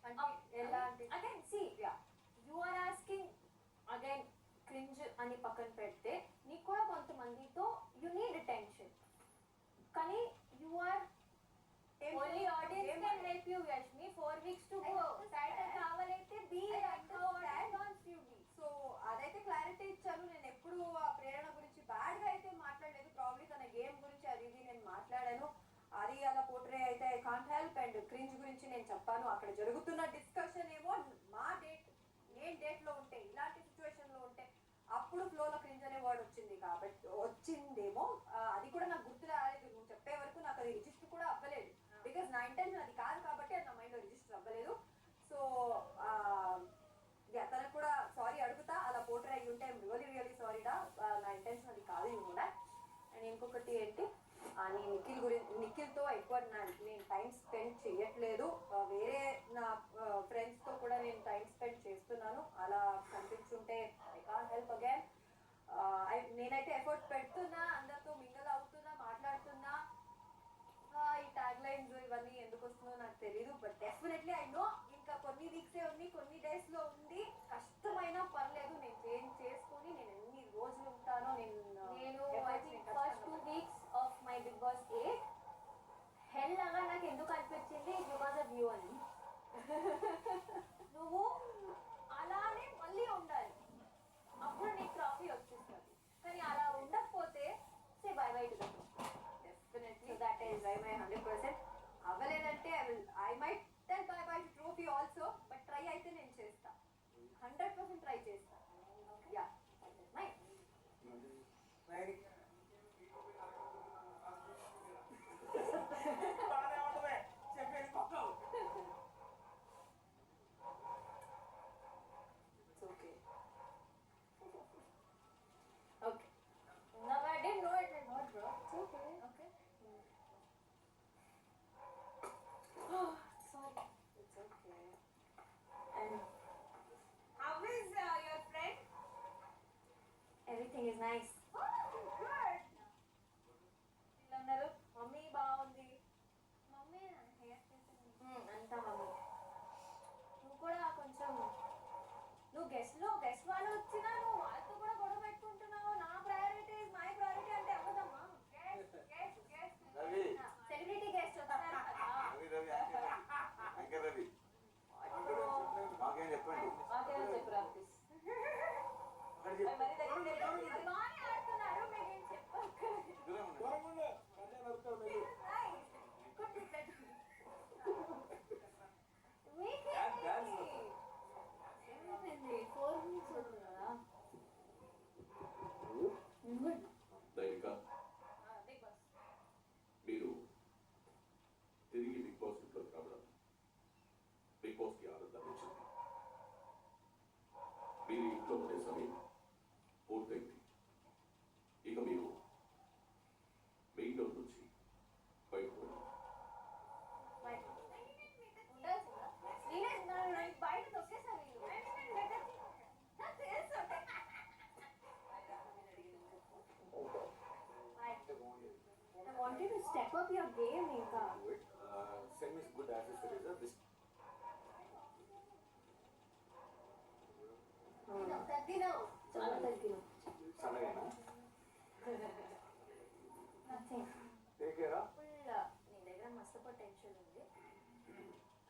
అది ఎలాంటి again see you are asking again cringe అని పక్కన పెడితే నీకు కూడా కొంతమందితో యు నీడ్ అటెన్షన్ కానీ you are only audience can help you Yashmi 4 weeks to go title కావాలైతే బి సో అదైతే క్లారిటీ ఇచ్చాను. నేను ఎప్పుడు ఆ ప్రేరణ గురించి బ్యాడ్ గా అయితే మాట్లాడలేదు. ప్రాబ్లీ తన గేమ్ గురించి అది ఇది నేను మాట్లాడాను. అది అలా పోట్రే అయితే I can't help. And cringe గురించి నేను చెప్పాను. అక్కడ జరుగుతున్న డిస్కషన్ ఏమో మా డేట్ నేను డేట్ లో ఉంటే ఇలాంటి సిచ్యువేషన్ లో ఉంటే అప్పుడు ఫ్లోలో క్రింజ్ అనే వర్డ్ వచ్చింది కాబట్టి వచ్చిందేమో. అది కూడా నాకు గుర్తు రాలేదు. నువ్వు చెప్పే వరకు నాకు అది రిజిస్టర్ కూడా అవ్వలేదు. బికాస్ నా ఇంటెన్షన్ అది కాదు కాబట్టి అది నా మైండ్ లో రిజిస్టర్ అవ్వలేదు. సో తనకు కూడా సారీ అడుగుతా. అలా పోట్రే అయ్యి ఉంటే ఐమ్ రియలీ రియలీ సారీ డా. నా ఇంటెన్షన్ అది కాదు కూడా. అండ్ ఇంకొకటి ఏంటి నేను నిఖిల్తో ఎక్కువ నేను టైం స్పెండ్ చేయట్లేదు. వేరే నా ఫ్రెండ్స్తో కూడా నేను టైం స్పెండ్ చేస్తున్నాను. అలా కనిపించుంటే ఐ కాంట్ హెల్ప్ అగైన్. నేనైతే ఎఫర్ట్ పెడుతున్నా, అందరితో మింగల్ అవుతున్నా, మాట్లాడుతున్నా. ఈ ట్యాగ్ లైన్స్ ఇవన్నీ ఎందుకు వస్తుందో నాకు తెలీదు. బట్ డెఫినెట్లీ ఐ నో ఇంకా కొన్ని వీక్సే ఉంది, కొన్ని డేస్లో ఉంది. కష్టమైనా పర్లేదు, నేను చేంజ్ చేసుకొని నేను ఎన్ని రోజులు ఉంటానో నేను I think first 2 weeks of my Bigg Boss 8 hell లాగా నాకు ఎందుకు అనిపించింది బికాస్ ఆఫ్ యూ అని. నువ్వు అలానే మళ్ళీ ఉండాలి, అప్పుడు నీకు ట్రాఫీ వచ్చేస్తుంది. కానీ అలా ఉండకపోతే say bye bye to the definitely that is by my 100%. అవ్వలేదంటే I might tell bye bye to trophy also. But try అయితే నేను చేస్తా, 100% ట్రై చేస్తా. Yeah Okay. No, I didn't know it was not, bro. It's okay. Okay. Sorry. It's okay. And How is your friend? everything is nice. Good. వీళ్ళన్నారు మమ్మీ బాగుంది. మమ్మీ హెయిర్ స్టైల్ అంతా మమ్మీ. నువ్వు కూడా కొంచెం నువ్వు గెస్ట్ వాళ్ళు వచ్చినా నువ్వు వాళ్ళతో కూడా గొడవ పెట్టుకుంటున్నావు. నా ప్రయారిటీ ఇస్ మై ప్రయారిటీ అంటే అవ్వదమ్మా. రవి సెలబ్రిటీ గెస్ట్ వస్తారు కదా. రవి మాకేం చెప్పండి. మాకేమో చెప్పురా ప్లీజ్. బాగానే ఆడుతున్నారు, మీరేం చెప్పక్కర్లేదు. ఏమైంది 4 వీక్స్ అవుతుంది కదా. దైనిక బిగ్ బాస్ మీరు తిరిగి బిగ్ బాస్ ఇంట్లోకి రావడం బిగ్ బాస్కి ఆనందాన్ని ఇచ్చింది. మీరు ఇంట్లో ఉండే సమయం పూర్తయింది. ఇక మీరు మీ ఇంట్లో నుంచి బయటకు వెళ్ళి బయట తొక్కేసాను I wanted to step up your game ఇంకా. Send me good accessories. తగ్గినావు, చాలా తగ్గినావు. సన్నగైనా Nothing. Take care. Full నీ దగ్గర మస్తు పొటెన్షియల్ ఉంది.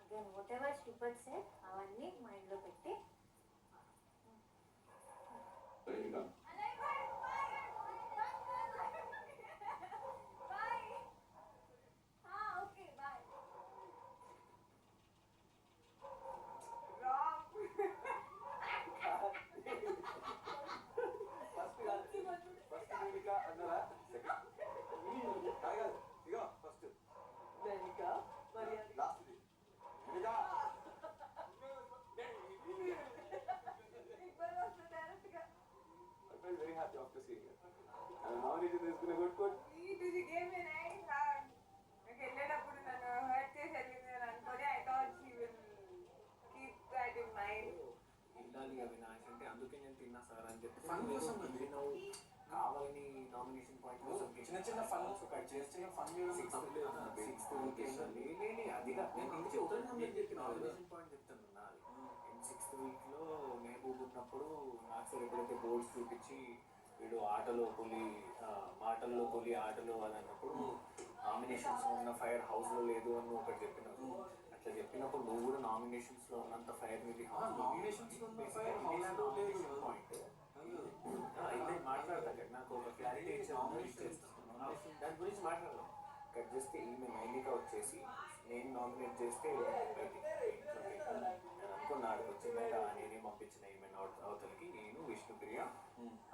Again what ever stupid said అవన్నీ మైండ్లో పెట్టి దైనిక ఫస్ట్ వేదిక అన్నారా? సెకండ్ ఇగో ఫస్ట్ వేదిక మరి లాస్ట్ వేదిక. I felt very happy after seeing it. And now it is going to good. నాకు వెళ్ళేటప్పుడు నన్ను హర్ట్ చేసి వెళ్ళింది అని అనుకొని I thought she will keep that in mind. ఇలాలి అవినాష్ అంటే అందుకే నేను తిన్నా సార్ అని చెప్పి ఫన్ కోసం నువ్వు కావాలని నామినేషన్ పాయింట్ కోసం చిన్న చిన్న ఫన్ కట్ చేస్తే ఫన్ 6th అది నేను ఇంక చెప్తాను నామినేషన్ పాయింట్ చెప్తాను నాది. నేను 6th వీక్లో మహబూబ్ ఉన్నప్పుడు నాకు సార్ ఎప్పుడైతే బోర్డ్స్ చూపించి వీడు ఆటలో పులి మాటల్లో పులి ఆటలో అని అన్నప్పుడు నామినేషన్స్ ఉన్న ఫైర్ హౌస్లో లేదు అని నువ్వు ఒకటి చెప్పినావు. అట్లా చెప్పినప్పుడు నువ్వు కూడా నామినేషన్స్లో ఉన్నంత ఫైర్ మీద నామినేషన్స్లో ఉన్న ఫైర్ హౌస్లో లేదు పాయింట్ అయితే మాట్లాడతాను. నాకు ఒక క్లారిటీ ఇచ్చేస్తాను దాని గురించి మాట్లాడదాం. కట్ చేస్తే ఈమె మైనిక వచ్చేసి నేను నామినేట్ చేస్తే బయటికి నేను అనుకున్నాడు వచ్చిందాక నేనే పంపించిన ఈమె అవతలకి నేను విష్ణుప్రియ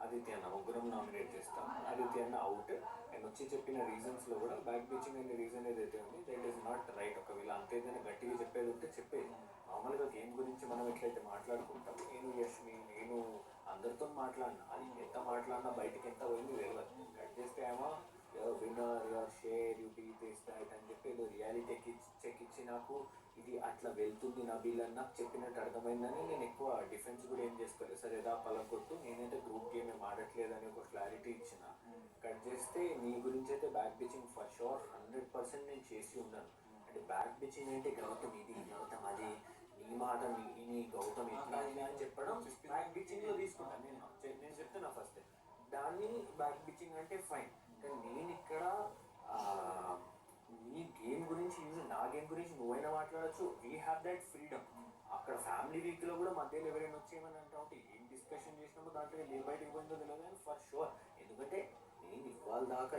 ఆదిత్య అన్న ముగ్గురం నామినేట్ చేస్తాం. ఆదిత్య అన్న అవుట్ అండ్ వచ్చి చెప్పిన రీజన్స్లో కూడా బ్యాక్ బీచింగ్ అనే రీజన్ ఏదైతే ఉంది దట్ ఈస్ నాట్ రైట్. ఒకవేళ అంత ఏదైనా గట్టిగా చెప్పేది ఉంటే చెప్పేది. నార్మల్గా గేమ్ గురించి మనం ఎట్లయితే మాట్లాడుకుంటాం నేను యష్మి నేను అందరితో మాట్లాడినా అది ఎంత మాట్లాడినా బయటకి ఎంత పోయింది తెలియదు. కట్ చేస్తే ఏమో winner your share you be this that అని చెప్పి ఏదో రియాలిటీ చెక్ ఇచ్చి నాకు ఇది అట్లా వెళ్తుంది నా బిల్ అని నాకు చెప్పినట్టు అర్థమైందని నేను ఎక్కువ డిఫెన్స్ కూడా ఏం చేసుకోలేదు. సరే ఏదా పలకొట్టు నేనైతే గ్రూప్ గేమ్ ఏం ఆడట్లేదని ఒక క్లారిటీ ఇచ్చిన. కట్ చేస్తే నీ గురించి అయితే బ్యాక్ బిచింగ్ ఫర్ షూర్ 100% నేను చేసి ఉన్నాను. అంటే బ్యాక్ బిచింగ్ అంటే గౌతమ్ ఇది గౌతమ్ అది నీ మాట నీ గౌతమ్ ఇట్లా అని చెప్పడం బ్యాక్ బిచింగ్లో తీసుకుంటాను నేను చెప్తున్నా ఫస్ట్. దాన్ని బ్యాక్ బిచింగ్ అంటే ఫైన్. కానీ నేను ఇక్కడ నీ గేమ్ గురించి నా గేమ్ గురించి నువ్వైనా మాట్లాడచ్చు. We have that freedom. అక్కడ ఫ్యామిలీ వీక్లో కూడా మధ్యలో ఎవరైనా వచ్చేయమని అంటా ఉంటే ఏం డిస్కషన్ చేసినప్పుడు దాంట్లో ఏ బయటకు పోయిందో తెలియదు. కానీ ఫర్ షూర్ ఎందుకంటే నేను ఇవాళ దాకా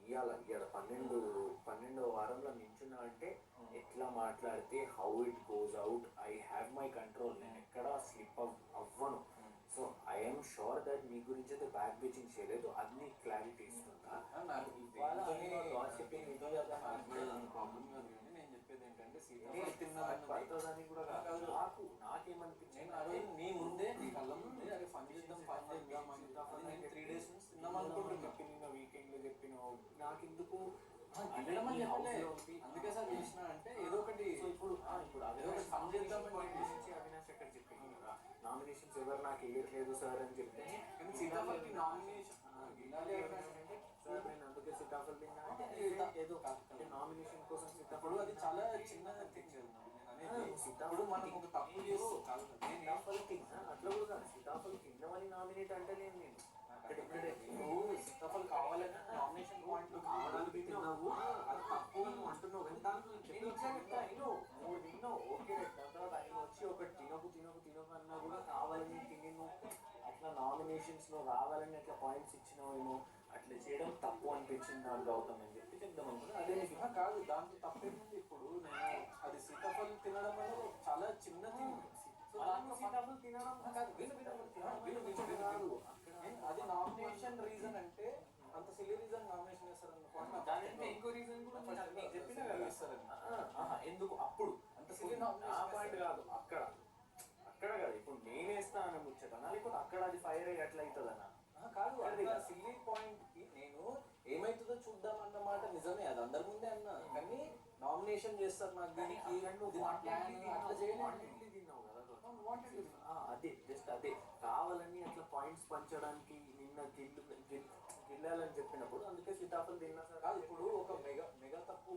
ఇవాళ 12వ వారంలో నించున్నా అంటే ఎట్లా మాట్లాడితే how it goes out I have my control. నేను ఎక్కడ స్లిప్ అవ్వను. సో ఐఎమ్ షూర్ దట్ మీ గురించి అయితే బ్యాక్ బీచింగ్ చేయలేదు. అన్ని క్లారిటీ ఇస్తున్నా. ప్రాబ్లం కాదు కానీ నేను చెప్పేది ఏంటంటే తిన్నాను కూడా నాకు నాకేమనిపించింది నీ ముందే నీ కళ్ళ ముందే అదే ఫన్ చేద్దాం నేను 3 days నుంచి తిన్నాం అనుకుంటున్నా. చెప్పిన వీకెండ్లో చెప్పినావు నాకు ఎందుకు అందుకే సార్ చేసిన అంటే ఏదో ఒకటి ఇప్పుడు ఏదో ఒకటి ఫన్ చేద్దామని అవినాష్ ఎక్కడ చెప్పింది కదా నామినేషన్స్ ఎవరు నాకు వేయట్లేదు సార్ అని చెప్తే కానీ సీతాఫల్కి నామినేషన్ సార్ నేను అందుకే సీతాఫల్ తిన్నా అంటే ఏదో అంటే నామినేషన్ కోసం ఇప్పుడు అది చాలా చిన్న థింగ్ ఇప్పుడు మనం ఒక తప్పు చేసి సీతాఫల్ తిన్నా అట్లా కూడా కాదు. సీతాఫల్ తిన్నామని నామినేట్ అంటే నేను నువ్వు సీతాఫల్ కావాలని నామినేషన్ పాయింట్ కావడానికి తిన్నావు అది తప్పు అని అంటున్నావు. కానీ దాంట్లో నేను ఇట్లా చెప్తా నువ్వు తిన్నావు ఓకే. దాని తర్వాత ఆయన వచ్చి ఒకటి తినకు అన్నా కూడా కావాలని తిని అట్లా నామినేషన్స్లో రావాలని అట్లా పాయింట్స్ ఇచ్చినావేమో అట్లా చేయడం తప్పు అనిపించింది నాకు గౌతమ్ అని చెప్పి చెప్దాం అనుకున్నా. అదే కాదు దాంట్లో తప్పేముంది. ఇప్పుడు నేను అది సీతాఫల్ తినడం అనేది చాలా చిన్న థింగ్. సీతాఫల్ తినడం కాదు అది నామినేషన్ రీజన్ అంటే అంత సిల్లీ రీజన్ నామినేషన్ చేస్తారనుకో దాని ఇంకో రీజన్ కూడా చెప్పిన కదా ఎందుకు అప్పుడు అంత సిల్లీ పాయింట్ కాదు అక్కడ కాదు. ఇప్పుడు నేనేస్తా అని ముచ్చటనా లేకపోతే అక్కడ అది ఫైర్ అయ్యి ఎట్లా అవుతుందన్నా కాదు. అది సిల్లీ పాయింట్ కి నేను ఏమైతుందో చూద్దాం అన్నమాట నిజమే. అది అందరి ముందే అన్నా కానీ నామినేషన్ చేస్తారు నాకు దీనికి అట్లా చేయలేదు. అదే జస్ట్ అదే కావాలని అట్లా పాయింట్స్ పంచడానికి నిన్న గిల్లాలని చెప్పినప్పుడు అందుకే సీతాఫల్ తిన్నా సార్. కాదు ఇప్పుడు ఒక మెగా తప్పు.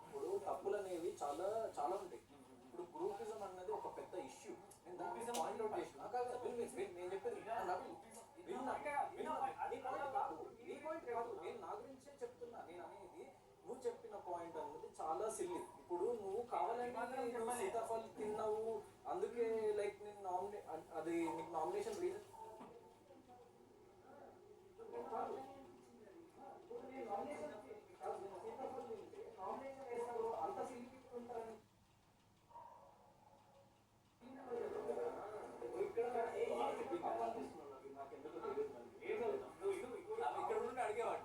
ఇప్పుడు తప్పులు అనేవి చాలా చాలా ఉంటాయి. ఇప్పుడు గ్రూపిజం అన్నది ఒక పెద్ద ఇష్యూ. నేను దాన్ని పాయింట్ అవుట్ చేసిన నేను చెప్పేది నేను నా గురించే చెప్తున్నా. నేను అనేది నువ్వు చెప్పిన పాయింట్ అన్నది చాలా సిల్లీ. ఇప్పుడు నువ్వు కావాలని సీతాఫల్ తిన్నావు అందుకే లైక్ నేను అది నీకు నామినేషన్ రీజన్ అంత సిల్లీ ఉంటారని ఇక్కడ నుండి అడిగేవాడు.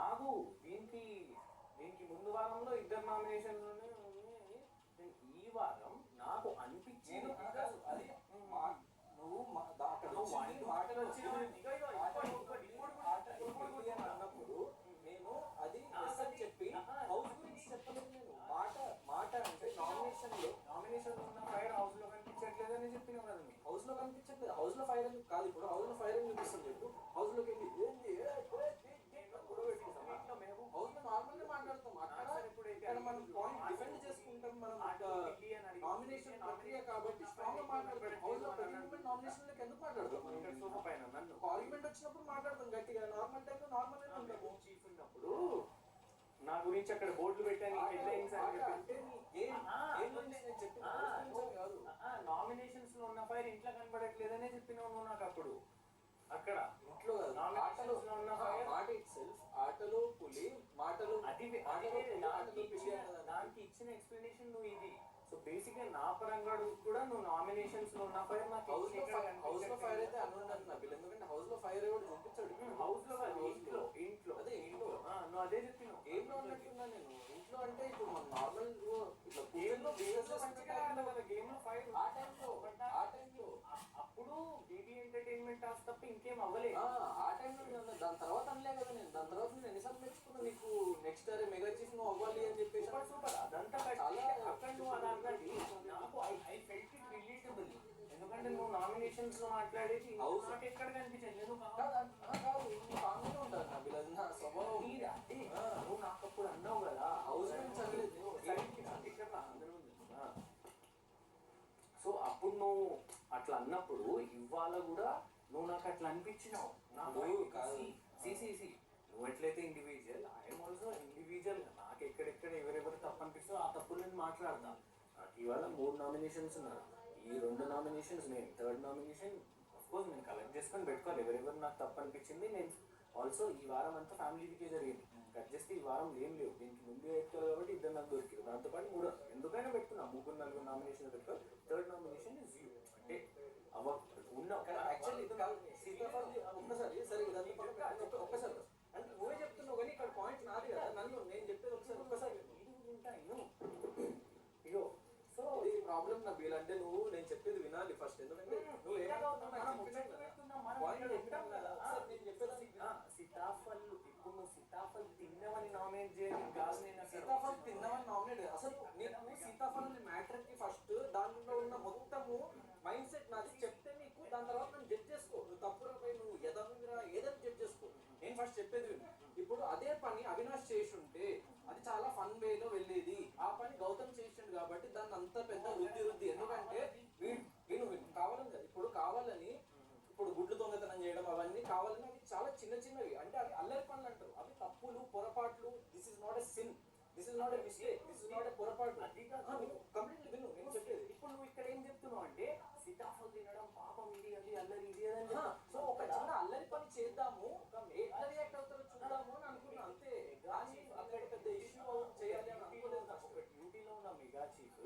ఆగు దీనికి ముందు వారంలో 2 నామినేషన్లోనే ఈ వారం నాకు అనిపించింది అది నువ్వు అక్కడ మాటలు వచ్చిన చెప్పినావు కదా నువ్వు. హౌస్ లో కనిపించట్లేదు. హౌస్ లో ఫైర్ కాదు, ఇప్పుడు హౌస్ లో ఫైర్ చూపిస్తాను చెప్పు. హౌస్ లోకి వెళ్ళి ఏంది గొడవ పెట్టుకుంటామా? ఇంట్లో మేము హౌస్ లో నార్మల్ గా మాట్లాడతాం. అక్కడ ఇక్కడ మనం పాయింట్ డిఫెండ్ చేసుకుంటాం. మనం నామినేషన్ ప్రక్రియ కాబట్టి స్ట్రాంగ్ గా మాట్లాడతాం. హౌస్ లో ప్రతి మూమెంట్ నామినేషన్ లోకి ఎందుకు మాట్లాడతాం? మనం ఇక్కడ సోఫా పైన నన్ను ఆర్గ్యుమెంట్ వచ్చినప్పుడు మాట్లాడతాం గట్టిగా. నార్మల్ టైంలో నార్మల్ గా ఉంటాము. చీఫ్ ఉన్నప్పుడు నా గురించి అక్కడ బోర్డులు పెట్టాను హెడ్లైన్స్ అని చెప్పి. అంటే నీ గేమ్ నేను చెప్పిన కాదు. నామినేషన్స్ లో ఉన్న ఫైర్ ఇంట్లో కనబడట్లేదనే చెప్పినావు నువ్వు నాకు అప్పుడు. అక్కడ ఇంట్లో కాదు, ఆటలో నామినేషన్స్ లో ఉన్న ఫైర్ మాట ఇట్ సెల్ఫ్. ఆటలో పులి, మాటలు అది దానికి ఇచ్చిన ఎక్స్ప్లెనేషన్ నువ్వు ఇది. సో బేసిక్ గా నా పరంగా కూడా నువ్వు నామినేషన్స్ లో ఉన్న ఫైర్ నాకు హౌస్ లో ఫైర్ అయితే అనుకుంటాను నా పిల్లలు. ఎందుకంటే హౌస్ లో ఫైర్ ఎవరు చూపించాడు. హౌస్ లో కాదు, ఇంట్లో ఇంట్లో అదే ఇంట్లో నువ్వు అదే చెప్పినావు. గేమ్ లో ఉన్నట్టున్నా నేను. ఇంట్లో అంటే ఇప్పుడు మన నార్మల్ ఇట్లా గేమ్ లో business మంచిగా ఆడతావు కదా, గేమ్ లో ఫైర్ ఆ టైంలో అప్పుడు బీబీ ఎంటర్టైన్మెంట్ టాస్క్ తప్ప ఇంకేం అవ్వలేదు. ఆ టైంలో దాని తర్వాత అనలే కదా నేను. దాని తర్వాత నేను ఎన్నిసార్లు మెచ్చుకున్నా నీకు. నెక్స్ట్ అరే మెగా చీఫ్ నువ్వు అవ్వాలి అని చెప్పేసి. సూపర్ సూపర్ అదంతా చాలా అక్కడ నువ్వు అలా అన్నది నాకు ఐ ఫెల్ట్ ఇట్ రిలేటబుల్. ఎందుకంటే నువ్వు నామినేషన్స్ లో మాట్లాడేది హౌస్ నాకు ఎక్కడ కనిపించదు. నేను కాదు కామెడీ ఉంటారు నా పిల్లలు. నా స్వభావం అంటే నువ్వు నాకు అప్పుడు అన్నావు కదా హౌస్ నుంచి చదిలేదు. ఇక్కడ అందరూ సో అప్పుడు నువ్వు అట్లా అన్నప్పుడు ఇవాళ కూడా నువ్వు నాకు అట్లా అనిపించినావు. నాకు సిసిసి నువ్వు ఎట్లయితే ఇండివిజువల్, ఐఎమ్ ఆల్సో ఇండివిజువల్. నాకు ఎక్కడెక్కడ ఎవరెవరు తప్పు అనిపిస్తుందో ఆ తప్పులు నేను మాట్లాడతా. నాకు ఇవాళ 3 నామినేషన్స్ ఉన్నారు. ఈ 2 నామినేషన్స్ నేను, థర్డ్ నామినేషన్ అఫ్కోర్స్ నేను కలెక్ట్ చేసుకొని పెట్టుకోవాలి ఎవరెవరు నాకు తప్పు అనిపించింది. నేను ఆల్సో ఈ వారం అంతా ఫ్యామిలీ వీకే జరిగింది. కట్ చేస్తే ఈ వారం ఏం లేవు. దీనికి ముందు పెట్టుకోవాలి కాబట్టి 2 నాకు దొరికారు. దాంతోపాటు 3 ఎందుకైనా పెట్టుకున్నా. 3-4 నామినేషన్ పెట్టుకోవాలి. Third nomination is you. అంటే ఉన్న యాక్చువల్లీ సీతాఫల్ ఒక్కసారి సరే ఇదంతా ఒక్కసారి అంటే నువ్వే చెప్తున్నావు కానీ ఇక్కడ పాయింట్ నాది కదా. నన్ను నేను చెప్పేది ఒక్కసారి ఇగో సో ఇది ప్రాబ్లం నా బీల్. అంటే నువ్వు నేను చెప్పేది వినాలి ఫస్ట్. ఎందుకంటే నువ్వు సీతాఫల్ ఇప్పుడు నువ్వు సీతాఫల్ తిన్నవని నామినేట్ చేయని కాదు. నేను సీతాఫల్ తిన్నామని నామినేట్ అసలు నేను సీతాఫల్ మ్యాటర్ కి ఫస్ట్ దానిలో ఉన్న మొత్తము మైండ్ సెట్ నాది చెప్తే నీకు దాని తర్వాత నేను జడ్జ్ చేసుకో. నువ్వు తప్పులపై నువ్వు ఎదవిరా ఏదని జడ్జ్ చేసుకో. నేను ఫస్ట్ చెప్పేది విను. ఇప్పుడు అదే పని అవినాష్ చేసి ఉంటే అది చాలా ఫన్ వేలో వెళ్ళేది. ఆ పని గౌతమ్ చేసిండు కాబట్టి దాన్ని అంత పెద్ద వృద్ధి. ఎందుకంటే విను కావాలని కదా ఇప్పుడు కావాలని ఇప్పుడు గుడ్లు దొంగతనం చేయడం అవన్నీ కావాలని అవి చాలా చిన్నవి. అంటే అవి అల్లరి పనులు అంటారు. అవి తప్పులు పొరపాట్లు. This is not a sin, this is not a mistake, this is not a పొరపాటు. అది కాదు కంప్లీట్లీ విను నేను చెప్పేది. ఇప్పుడు నువ్వు ఇక్కడ ఏం చెప్తున్నావు అంటే సీతాఫల్ తినడం పాపం, ఇది అది అల్లరి ఇది అని. సో ఒక చిన్న అల్లరి పని చేద్దాము, ఎట్లా రియాక్ట్ అవుతారో చూద్దాము అని అనుకున్నా అంతే. కానీ అక్కడ పెద్ద ఇష్యూ చేయాలి అని అనుకోలేదు. డ్యూటీలో ఉన్న మెగా చీఫ్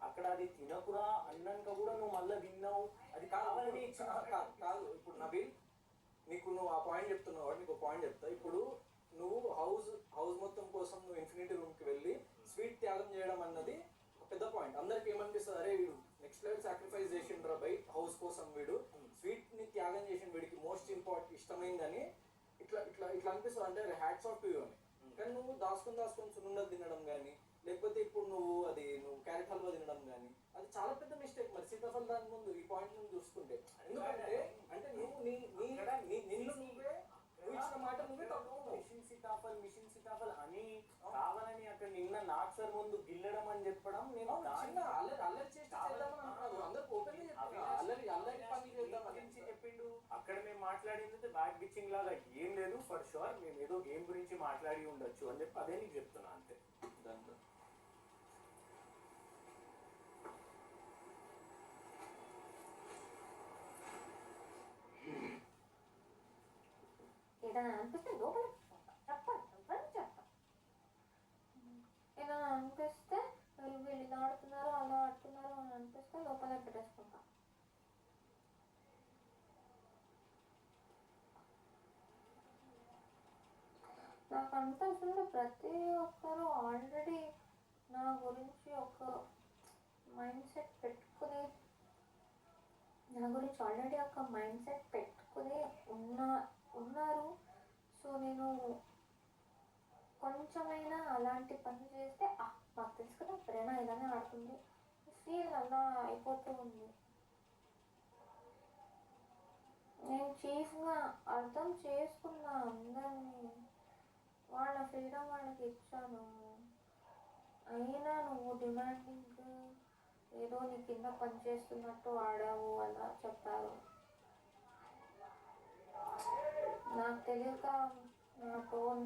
అక్కడ అది తినకురా అన్నాక కూడా నువ్వు మళ్ళీ విన్నావు. అది కావాలని కాదు. ఇప్పుడు నబీల్ నీకు నువ్వు ఆ పాయింట్ చెప్తున్నావు. నీకు ఒక పాయింట్ చెప్తా. ఇప్పుడు నువ్వు హౌస్ మొత్తం కోసం నువ్వు ఇన్ఫినిటీ రూమ్కి వెళ్ళి స్వీట్ త్యాగం చేయడం అన్నది ఒక పెద్ద పాయింట్. అందరికి ఏమనిపిస్తుంది, అరే వీడు నెక్స్ట్ లెవెల్ సాక్రిఫైస్ చేసిండ్రా బై హౌస్ కోసం. వీడు స్వీట్ ని త్యాగం చేసిన వీడికి మోస్ట్ ఇష్టమైందని ఇట్లా ఇట్లా ఇట్లా అనిపిస్తుంది. అంటే హ్యాట్స్ ఆఫ్ టు యూ అని. కానీ నువ్వు దాచుకొని సున్నుండలు తినడం కానీ లేకపోతే ఇప్పుడు నువ్వు క్యారెట్ హల్వా తినడం కానీ అది చాలా పెద్ద మిస్టేక్. మరి సీతాఫల్ దాని ముందు ఈ పాయింట్ నువ్వు చూసుకుంటే ఎందుకంటే అంటే నువ్వు నిన్ను నువ్వే ఇచ్చిన మాట నువ్వే తప్పుకున్నావు. మిషన్ సీతాఫల్ అని కావాలని అక్కడ నిన్న నాకు సార్ ముందు గిల్లడం అని చెప్పడం నేను చిన్న అల్లరి చేసి చేద్దామని అనుకున్నాను. అందరికి ఓపెన్ అల్లరి పని చేద్దామని చెప్పిండు. అక్కడ మేము మాట్లాడింది బ్యాక్ బిచ్చింగ్ లాగా ఏం లేదు. ఫర్ షూర్ మేము ఏదో గేమ్ గురించి మాట్లాడి ఉండొచ్చు అని చెప్పి అదే నీకు చెప్తున్నా అంతే. దాంట్లో ఏదైనా అనిపిస్తే లోపల చెప్పండి ఏదైనా అనిపిస్తే వీళ్ళు ఇలా ఆడుతున్నారు అలా ఆడుతున్నారు అని అనిపిస్తే లోపల పెట్టేసుకుంటా. నాకు అనిపిస్తుంది ప్రతి ఒక్కరు ఆల్రెడీ నా గురించి ఒక మైండ్ సెట్ పెట్టుకుని ఉన్నారు. సో నేను కొంచెమైనా అలాంటి పని చేస్తే మాకు తెలుసు కదా ప్రేమ ఇలానే ఆడుతుంది ఫీల్ అలా అయిపోతూ ఉంది. నేను చీఫ్గా అర్థం చేసుకున్నా అందరినీ, వాళ్ళ ఫ్రీడమ్ వాళ్ళకి ఇచ్చాను. అయినా నువ్వు డిమాండింగ్ ఏదో నీ కింద పనిచేస్తున్నట్టు ఆడావు అలా చెప్పారు. నాకు తెలియక నా టోన్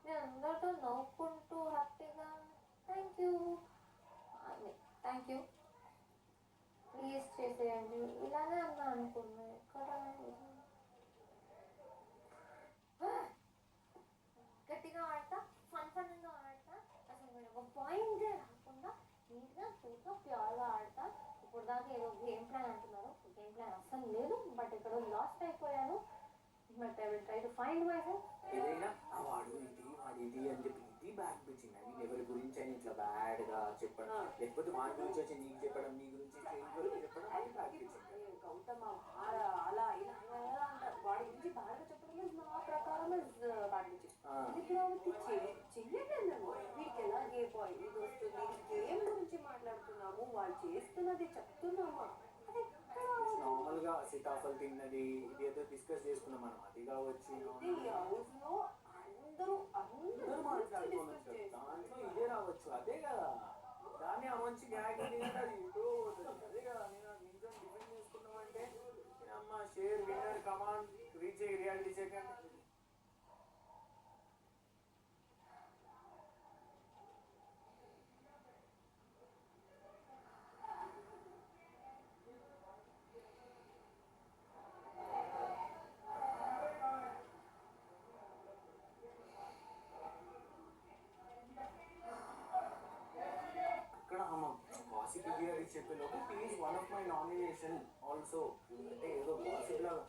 నేను అందరితో నవ్వుకుంటూ హ్యాపీగా థ్యాంక్ యూ ప్లీజ్ చేసేయండి ఇలానే అన్నా అనుకున్నా. ఎక్కడ గట్టిగా ఆడతా, ఫన్గా ఆడతా, అసలు మీరు ఒక పాయింట్ రాకుండా నీట్గా సూట్గా ప్యూర్గా ఆడతా. ఇప్పుడు దాకా ఏదో గేమ్ ప్లాన్ అంటున్నారు, గేమ్ ప్లాన్ అస్సలు లేదు. బట్ ఇక్కడ లాస్ట్ అయిపోయాను. But I will try to find my self. ఏదైనా వాడు ఇది అని చెప్పి ఇది బ్యాడ్ పిచ్చింగ్. అది ఎవరి గురించి అని ఇట్లా బ్యాడ్గా చెప్పడం, లేకపోతే వాడి గురించి వచ్చి నీకు చెప్పడం, నీ గురించి చెప్పడం, అది బ్యాడ్ పిచ్చింగ్. గౌతమ్ అలా ఇలా ఇలా అంటారు. వాడి గురించి బాగా చెప్పడం నా ప్రకారం బాగా చెయ్యట్లేదు. వీడికి ఎలా ఏ బాయ్ ఇది వస్తుంది, గేమ్ గురించి మాట్లాడుతున్నాము, వాళ్ళు చేస్తున్నది చెప్తున్నామా. నార్మల్ గా సీతాఫల్ తిన్నది ఇది ఏదో డిస్కస్ చేసుకున్నాం మనం. అది కావచ్చు హౌస్ లో అందరూ అందరూ మాట్లాడుకోవచ్చు, దాంట్లో ఇదే రావచ్చు. అదే కదా దాన్ని ఆ మంచి గ్యాగ్ అది ఇంప్రూవ్ అవుతుంది. అదే కదా నేను నిజం డిఫెండ్ చేసుకున్నాం అంటే అమ్మ share winner command reach reality check అంటే చెప్పేలోపు please one of my nomination also. అంటే ఏదో గాసిప్ లాగా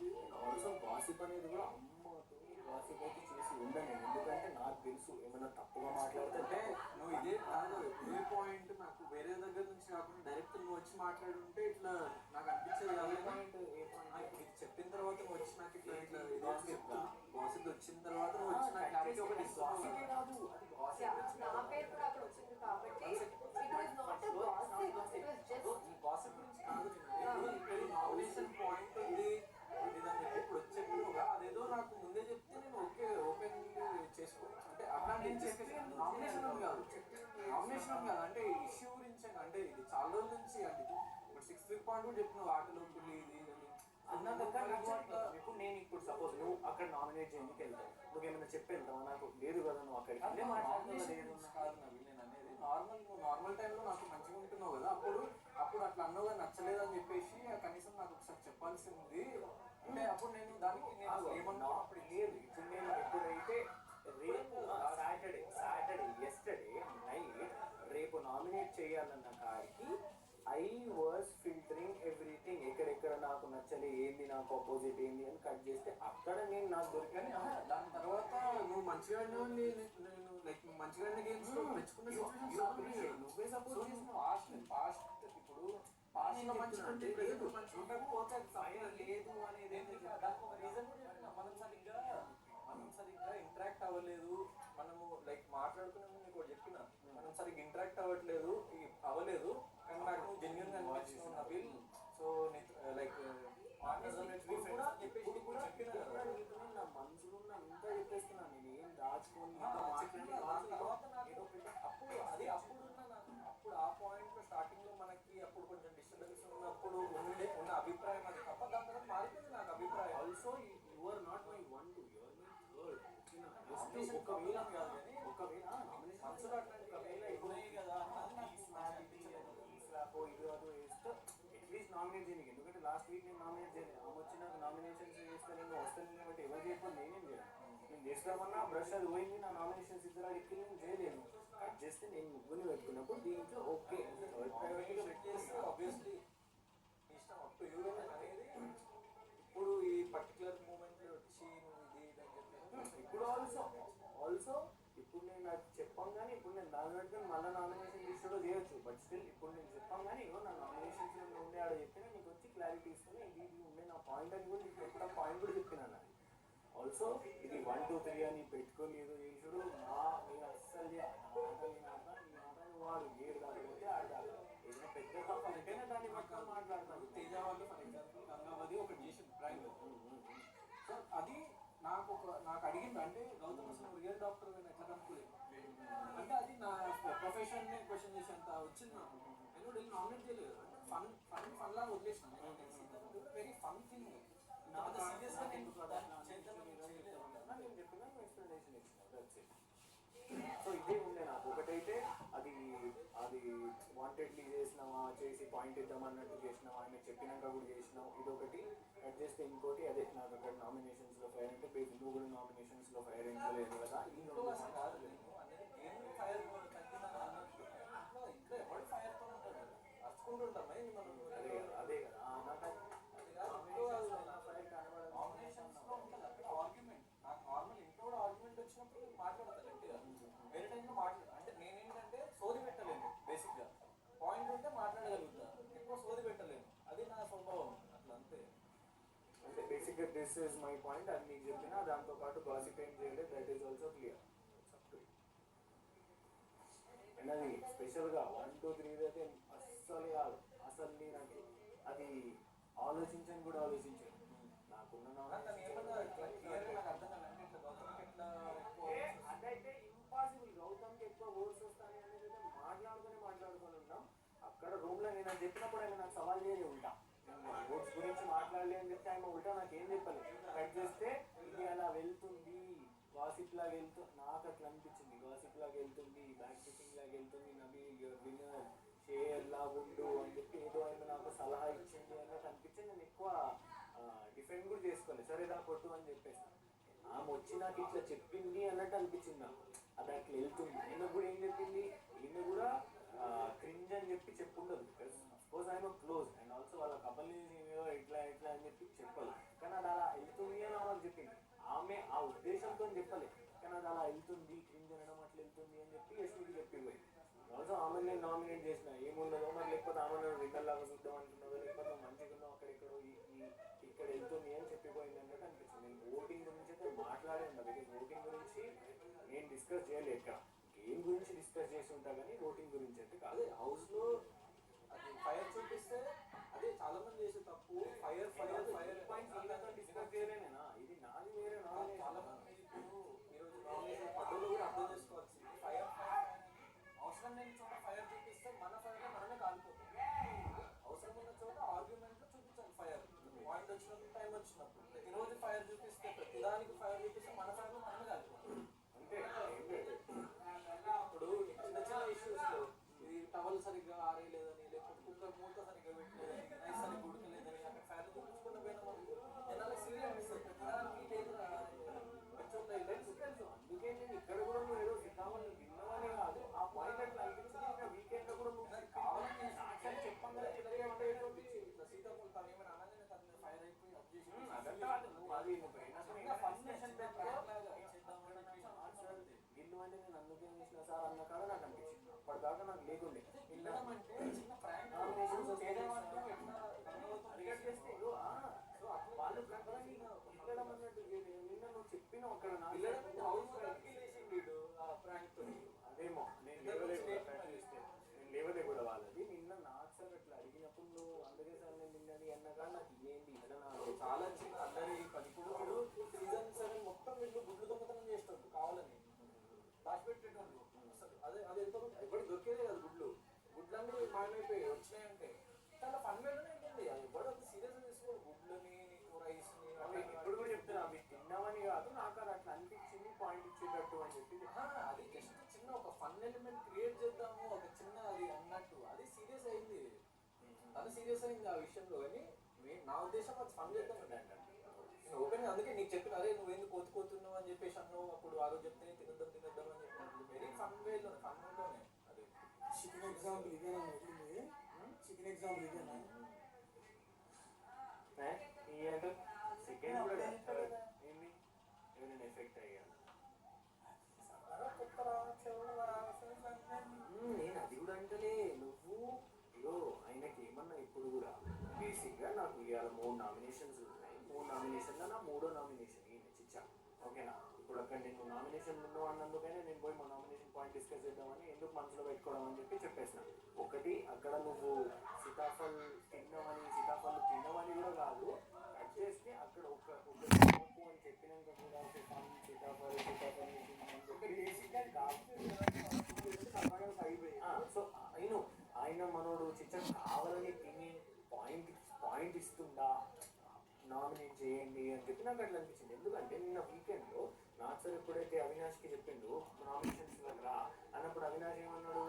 ఆల్సో గాసిప్ అనేది కూడా అమ్మతో గాసిప్ అయితే చేసి ఉండను. ఎందుకంటే నాకు తెలుసు ఏమైనా తప్పుగా మాట్లాడుతుంటే నువ్వు ఇదే కాదు ఏ పాయింట్ నాకు వేరే దగ్గర నుంచి కాకుండా డైరెక్ట్ నువ్వు వచ్చి మాట్లాడుంటే ఇట్లా నాకు అనిపించేది. అదే పాయింట్ ఏ పాయింట్ ఇది చెప్పిన తర్వాత నువ్వు వచ్చి నాకు ఇట్లా ఇట్లా ఇదే చెప్తా. గాసిప్ వచ్చిన తర్వాత నువ్వు వచ్చి నాకు క్లారిటీ ఒకటి గాసిపే కాదు, అది గాసిప్ నా పేరు కూడా అక్కడ వచ్చింది కాబట్టి గాసిప్ గురించి కాదు. నామినేషన్ పాయింట్ ఉంది ఇప్పుడు వచ్చేప్పుడు అదేదో నాకు ముందే చెప్తే నేను ఓపెన్ చేసుకోవచ్చు. అంటే అట్లా నేను చెప్పేసి నామినేషన్ కాదు, నామినేషన్ కాదు అంటే ఇష్యూ గురించి. అంటే ఇది చాలా రోజుల నుంచి అంటే ఇప్పుడు 6th పాయింట్ కూడా చెప్పిన వాటిలో పుల్లి ఇది అన్నాక ఇప్పుడు నేను ఇప్పుడు సపోజ్ నువ్వు అక్కడ నామినేట్ చేయడానికి వెళ్తావు, నువ్వేమైనా చెప్పి వెళ్తావా? నాకు లేదు కదా నువ్వు అక్కడికి కాదు నవ్వి నేను అనేది నార్మల్. నువ్వు నార్మల్ టైంలో నాకు మంచిగా ఉంటున్నావు కదా, అప్పుడు అట్లా అన్నోగా నచ్చలేదు అని చెప్పేసి కనీసం నాకు ఒకసారి చెప్పాల్సి ఉంది. అంటే అప్పుడు నేను దానికి ఏమన్నా అప్పుడు లేదు. ఇప్పుడు నేను ఎప్పుడైతే రేపు సాటర్డే ఎస్టర్డే నైట్ రేపు నామినేట్ చేయాలన్న కాడికి ఐ వాజ్ ఫిల్టరింగ్ ఎవ్రీథింగ్. ఎక్కడెక్కడ నాకు నచ్చలే, ఏంది నాకు ఆపోజిట్ ఏంది అని కట్ చేస్తే అక్కడ నేను నాకు దొరికాను. దాని తర్వాత నువ్వు మంచిగా నేను లైక్ మంచిగా గేమ్స్ మెచ్చుకున్న నువ్వే సపోర్ట్ చేసిన పాస్ట్ ఇప్పుడు పాస్ట్లో మంచిగా ఉంటే లేదు మంచిగా ఉండకపోతే లేదు అనేది దానికి ఒక రీజన్ కూడా చెప్పిన. మనం సరిగ్గా ఇంటరాక్ట్ అవ్వలేదు. మనము లైక్ మాట్లాడుకున్నాము, నీకు ఒకటి చెప్పిన మనం సరిగ్గా ఇంటరాక్ట్ అవ్వట్లేదు అవ్వలేదు. కానీ నాకు జెన్యున్ గా అనిపించిన నబీల్. సో లైక్ చెప్పేసి కూడా చెప్పిన నా మనసులో అంతా చెప్పేస్తున్నాను. నేను ఏం దాచుకొని అప్పుడు ఆ పాయింట్ స్టార్టింగ్ లో మనకి అప్పుడు కొంచెం డిస్టర్బెన్స్ ఉన్నప్పుడు ఉన్న అభిప్రాయం అది తప్ప దాని తర్వాత మారిపోయింది నాకు అభిప్రాయం. Also you are not my one two you are my third. ఒకవేళ కాదు కానీ ఒకవేళ మనసులో అట్లాంటి ఒకవేళ ఉన్నాయి కదా ఇది అది వేస్తే అట్లీస్ట్ నామినేట్ చేయడానికి. ఎందుకంటే లాస్ట్ వీక్ నేను నామినేట్ చేయలేదు. ఆమె వచ్చి నాకు నామినేషన్స్ చేస్తాను వస్తాను కాబట్టి ఎవరు చేయకపోతే నేనేం చేయను. నేను చేస్తామన్నా బ్రష్ అది పోయింది, నా నామినేషన్స్ ఇద్దరు ఎక్కి నేను చేయలేను. కట్ చేస్తే నేను ముగ్గురిని పెట్టుకున్నప్పుడు దీంట్లో ఓకే ప్రైవేట్గా పెట్టేస్తే ఆబ్వియస్లీ ఇష్టం అప్ టు యూ అనేది. ఇప్పుడు ఈ పర్టికులర్ మూమెంట్లో వచ్చి నువ్వు ఇది చెప్పి ఇప్పుడు ఆల్సో ఇప్పుడు నేను నాకు చెప్పాం కానీ ఇప్పుడు నేను దాని పెట్టుకుని మళ్ళీ నామినేషన్ లిస్టులో చేయొచ్చు. బట్ స్టిల్ ఇప్పుడు నేను చెప్పాం కానీ ఇగో నా నామినేషన్స్ ఉండే ఆడ చెప్పినా నీకు వచ్చి క్లారిటీ ఇస్తుంది. ఇది ఉండే నా పాయింట్ అని కూడా నీకు ఎక్కడ పాయింట్ కూడా చెప్పినాను. అది ఆల్సో ఇది 1 2 3 అని పెట్టుకొని ఏదో చేసుడు నేను అస్సలు వాడు ఏడు కాకపోతే ఆడదాకా ఏదైనా పెద్ద తప్ప అంటేనే దాన్ని మొత్తం మాట్లాడతాను. తేజ వాళ్ళు ఫర్ ఎగ్జాంపుల్ అంటే గౌతమ్ అసలు రియల్ డాక్టర్ ఎట్లా కనుక్కోలేదు అంటే అది నా ప్రొఫెషన్ ని క్వశ్చన్ చేసేంత వచ్చింది నాకు నేను వెళ్ళి నామినేట్ చేయలేదు అంటే ఫన్ లాగా వదిలేసిన వెరీ ఫన్ థింగ్ అంత సీరియస్ గా నేను నేను చెప్పినా ఎక్స్ప్లెనేషన్ ఇచ్చిన. సో ఇదే ఉండే నాకు ఒకటైతే అది అది వాంటెడ్లీ చేసినావా చేసి పాయింట్ ఇద్దామన్నట్టు చేసినావా ఆయన చెప్పినాక కూడా చేసినావు ఇదొకటి. కట్ చేస్తే ఇంకోటి అదే నాకు అక్కడ నామినేషన్స్లో ఫైర్ అంటే నువ్వు కూడా నామినేషన్స్లో ఫైర్ ఏంటో లేదు కదా ఈ ఇంట్లో అసలు కాదు నేను అనేది గేమ్ ఫైర్ కంటున్నాను అన్నట్టు ఇంట్లో ఎవరు ఫైర్తో ఉంటాడు అరుచుకుంటుంటాం మనం అదే కదా అదే కదా నాకు అది కాదు ఇంట్లో ఫైర్ కనబడదు నామినేషన్స్లో ఉంటుంది అక్కడ ఆర్గ్యుమెంట్ నాకు నార్మల్ ఇంట్లో కూడా ఆర్గ్యుమెంట్ వచ్చినప్పుడు నేను మాట్లాడతాను గట్టిగా వేరే టైంలో మాట్లాడతాను అంటే నేనేంటంటే సోది పెట్టలేను బేసిక్గా పాయింట్ ఉంటే మాట్లాడగలుగుతా ఎక్కువ సోది పెట్టలేను అది నా స్వభావం అట్లా అంతే. అంటే బేసిక్గా దిస్ ఈజ్ మై పాయింట్ అది మీకు చెప్పినా దాంతో పాటు గాసిప్ ఏం చేయలేదు that is also clear. And అది స్పెషల్గా 1, 2, 3 అయితే అస్సలు కాదు అసలు నాకు అది ఆలోచించని కూడా ఆలోచించాను నాకున్న అదైతే ఇంపాసిబుల్ గౌతమ్కి ఎక్కువ ఓట్స్ వస్తాయి అనేది మాట్లాడుకొని ఉంటాం అక్కడ రూమ్లో నేను అది చెప్పినప్పుడు ఆయన నాకు సవాల్ చేయలే ఉంటా నేను ఓట్స్ గురించి మాట్లాడలే అని చెప్తే ఆయన ఉంటా నాకేం చెప్పలేదు కట్ చేస్తే ఇది అలా వెళ్తుంది గాసిప్ లాగా నాకు అట్లా అనిపించింది గాసిప్ లాగా వెళ్తుంది బ్యాక్ టికింగ్ లాగా వెళ్తుంది నబీ విన్నర్ షేర్ లాగా ఉండు అని చెప్పి ఏదో ఆయన నాకు సలహా ఇచ్చింది అన్నట్టు అనిపించింది. నేను ఎక్కువ డిఫెండ్ కూడా చేసుకోలేదు సరే దా కొట్టు అని చెప్పేసి ఆమె వచ్చి నాకు ఇట్లా చెప్పింది అన్నట్టు అనిపించింది నాకు అది అట్లా వెళ్తుంది. ఈమె కూడా ఏం చెప్పింది ఈమె కూడా క్రింజ్ అని చెప్పి చెప్పుండదు సపోజ్ ఆయన క్లోజ్ అండ్ ఆల్సో వాళ్ళ కబల్ని ఇట్లా ఇట్లా అని చెప్పి చెప్పాలి కానీ అది అలా వెళ్తుంది అని ఆమెకు చెప్పింది ఆమె ఆ ఉద్దేశంతో చెప్పలేదు కానీ అది అలా వెళ్తుంది క్రింజ్ అనడం అట్లా వెళ్తుంది అని చెప్పి యశ్మికి చెప్పిపోయింది. ఆల్సో ఆమె నేను నామినేట్ చేసిన ఏముండదో మరి లేకపోతే ఆమె విన్నర్ లాగా చూద్దాం అంటున్నావు లేకపోతే మంచిగా ఉన్నావు అక్కడెక్కడో ఇక్కడ వెళ్తుంది అని చెప్పిపోయింది అన్నట్టు అనిపించింది. నేను ఓటింగ్ గురించి అయితే మాట్లాడే ఉన్నా బికాజ్ ఓటింగ్ గురించి నేను డిస్కస్ చేయలేదు ఇక్కడ గేమ్ గురించి డిస్కస్ చేసి ఉంటా కానీ ఓటింగ్ గురించి అయితే కాదు. అదే హౌస్లో అది ఫైర్ చూపిస్తే అదే చాలా మంది చేసే తప్పు ఫైర్ పాయింట్స్ డిస్కస్ చేయలేనేనా ఇది నాది వేరే చాలా మంది ఇప్పుడు ఈరోజు నామినేషన్ పట్టులు కూడా అర్థం చేసుకోవాల్సింది ఫైర్ అవసరం లేని చోట ఫైర్ చూపిస్తే మన ఫైర్లో మనమే కాలిపోతాం. అవసరం ఉన్న చోట ఆర్గ్యుమెంట్లో చూపించాలి ఫైర్ పాయింట్ వచ్చినప్పుడు టైం వచ్చినప్పుడు ప్రతిరోజు ఫైర్ చూపిస్తే ప్రతిదానికి ఫైర్ చూపిస్తే మన ఫైర్లో మనమే కాలిపోతాం అంటే ఇప్పుడు చిన్న చిన్న ఇష్యూస్లో ఇది టవల్ సరిగ్గా ఆరేయలేదని లేకపోతే కుక్కర్ మూత సరిగ్గా పెట్టలేదని రైస్ సరిగ్గా ఉడకలేదని అక్కడ ఫైర్ చూపించుకున్న పోయిన మనకు జనాలకు సీరియస్ ప్రతిదానికి లేదు తెలుసు అందుకే నేను ఇక్కడ కూడా నువ్వు ఏదో సిద్ధామని విన్నావని కాదు ఆ పాయింట్ అట్లా అనిపించింది ఇంకా వీకెండ్ లో కూడా నువ్వు కావాలని చెప్పంగా సీతాఫలం తను ఏమైనా అనగానే తన ఫైర్ అయిపోయి అబ్జెక్షన్ అదంతా నువ్వు అది గిల్లు అంటే నేను అందుకే చేసిన సార్ అన్న కాడ నాకు అనిపించింది అప్పటిదాకా నాకు లేకుండే వెళ్ళడం అంటే చిన్న ప్రాంక్ నామినేషన్స్ అడిగట్ చేస్తే వాళ్ళు వెళ్ళడం అన్నట్టు నిన్న నువ్వు చెప్పిన అక్కడ అదేమో నేను లేవలే కూడా వాళ్ళది నిన్న నాకు సార్ అట్లా అడిగినప్పుడు నువ్వు అందుకే సార్ నేను నిన్నది అన్నగా నాకు ఇదేంటి ఇట్లా నాకు చాలా చిన్న అందరి ఇప్పుడు సీజన్ 7 మొత్తం వీళ్ళు గుడ్లు దొంగతనం చేస్తారు కావాలని దాచిపెట్టేటోళ్ళు అసలు అది ఎంత ఎవరు దొరికేదే కదా గుడ్లన్నీ మాయమైపోయి వచ్చినాయంటే చాలా ఫన్ వేలోనే ఉంటుంది అది ఎవరు అంత సీరియస్గా తీసుకోరు గుడ్లని నీకు రైస్ని ఇప్పుడు కూడా చెప్తున్నా అవి తిన్నామని కాదు నాకు అది అట్లా అనిపించింది పాయింట్ ఇచ్చేటట్టు అని చెప్పి అది జస్ట్ చిన్న ఒక ఫన్ ఎలిమెంట్ క్రియేట్ చేద్దాము ఒక చిన్న అది అన్నట్టు అది సీరియస్ అయింది తను సీరియస్ అయింది ఆ విషయంలో కానీ నా ఉద్దేశం అది ఫన్ చేద్దాం అంటే ఓపెన్ అందుకే నీకు చెప్పిన అదే నువ్వు ఎందుకు కోతున్నావు అని చెప్పేసి అన్నావు అప్పుడు ఆ రోజు చెప్తే తినద్దాం అని చెప్పినప్పుడు వెరీ ఫన్ వేలోనే ఫన్ వేలోనే అది చికెన్ ఎగ్జాంపుల్ ఇదేనా చికెన్ ఎగ్జాంపుల్ ఇదేనా అంటే సెకండ్ కూడా ఏంది ఏమైనా ఎఫెక్ట్ అయ్యాను నేను అది కూడా అంటలే నువ్వు ఇగో ఆయనకి ఏమన్నా ఇప్పుడు కూడా బేసిక్గా నాకు ఇవాళ 3 నామినేషన్స్ ఉన్నాయి 3 నామినేషన్లో నా 3వ నామినేషన్ ఈయన చిచ్చా ఓకేనా ఇప్పుడు అక్కడ నేను నామినేషన్ ఉన్నావు అన్నందుకైనా నేను పోయి మా నామినేషన్ పాయింట్ డిస్కస్ చేద్దామని ఎందుకు మనసులో పెట్టుకోవడం అని చెప్పి చెప్పేసిన ఒకటి అక్కడ నువ్వు సీతాఫల్ తిన్నామని కూడా కాదు కట్ చేస్తే అక్కడ ఒక చెప్పినాక కూడా ఫన్ సీతాఫలం బేసిక్గా సో ఆయన మనోడు చిచ్చర్ కావాలని తిని పాయింట్ ఇస్తుందా నామినేట్ చేయండి అని చెప్పి నాకు అట్లా అనిపించింది. ఎందుకంటే నిన్న వీకెండ్లో నాకు సార్ ఎప్పుడైతే అవినాష్కి చెప్పిండు నామినేషన్స్ రా అన్నప్పుడు అవినాష్ ఏమన్నాడు,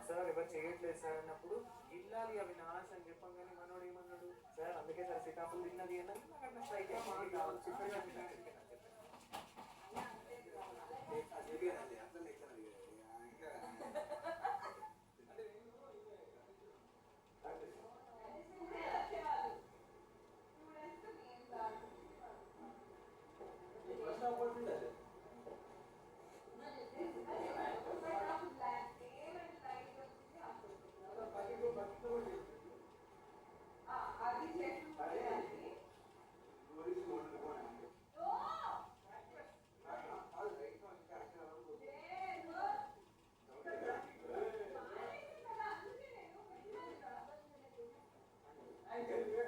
సార్ ఎవరు చేయట్లేదు సార్ అన్నప్పుడు ఇల్లాలి అవినాష్ అని చెప్పంగానే మనోడు ఏమన్నాడు, సార్ అందుకే సార్ సీతాఫలం తిన్నది అన్నది నాకు అట్లా స్ట్రైక్ అయితే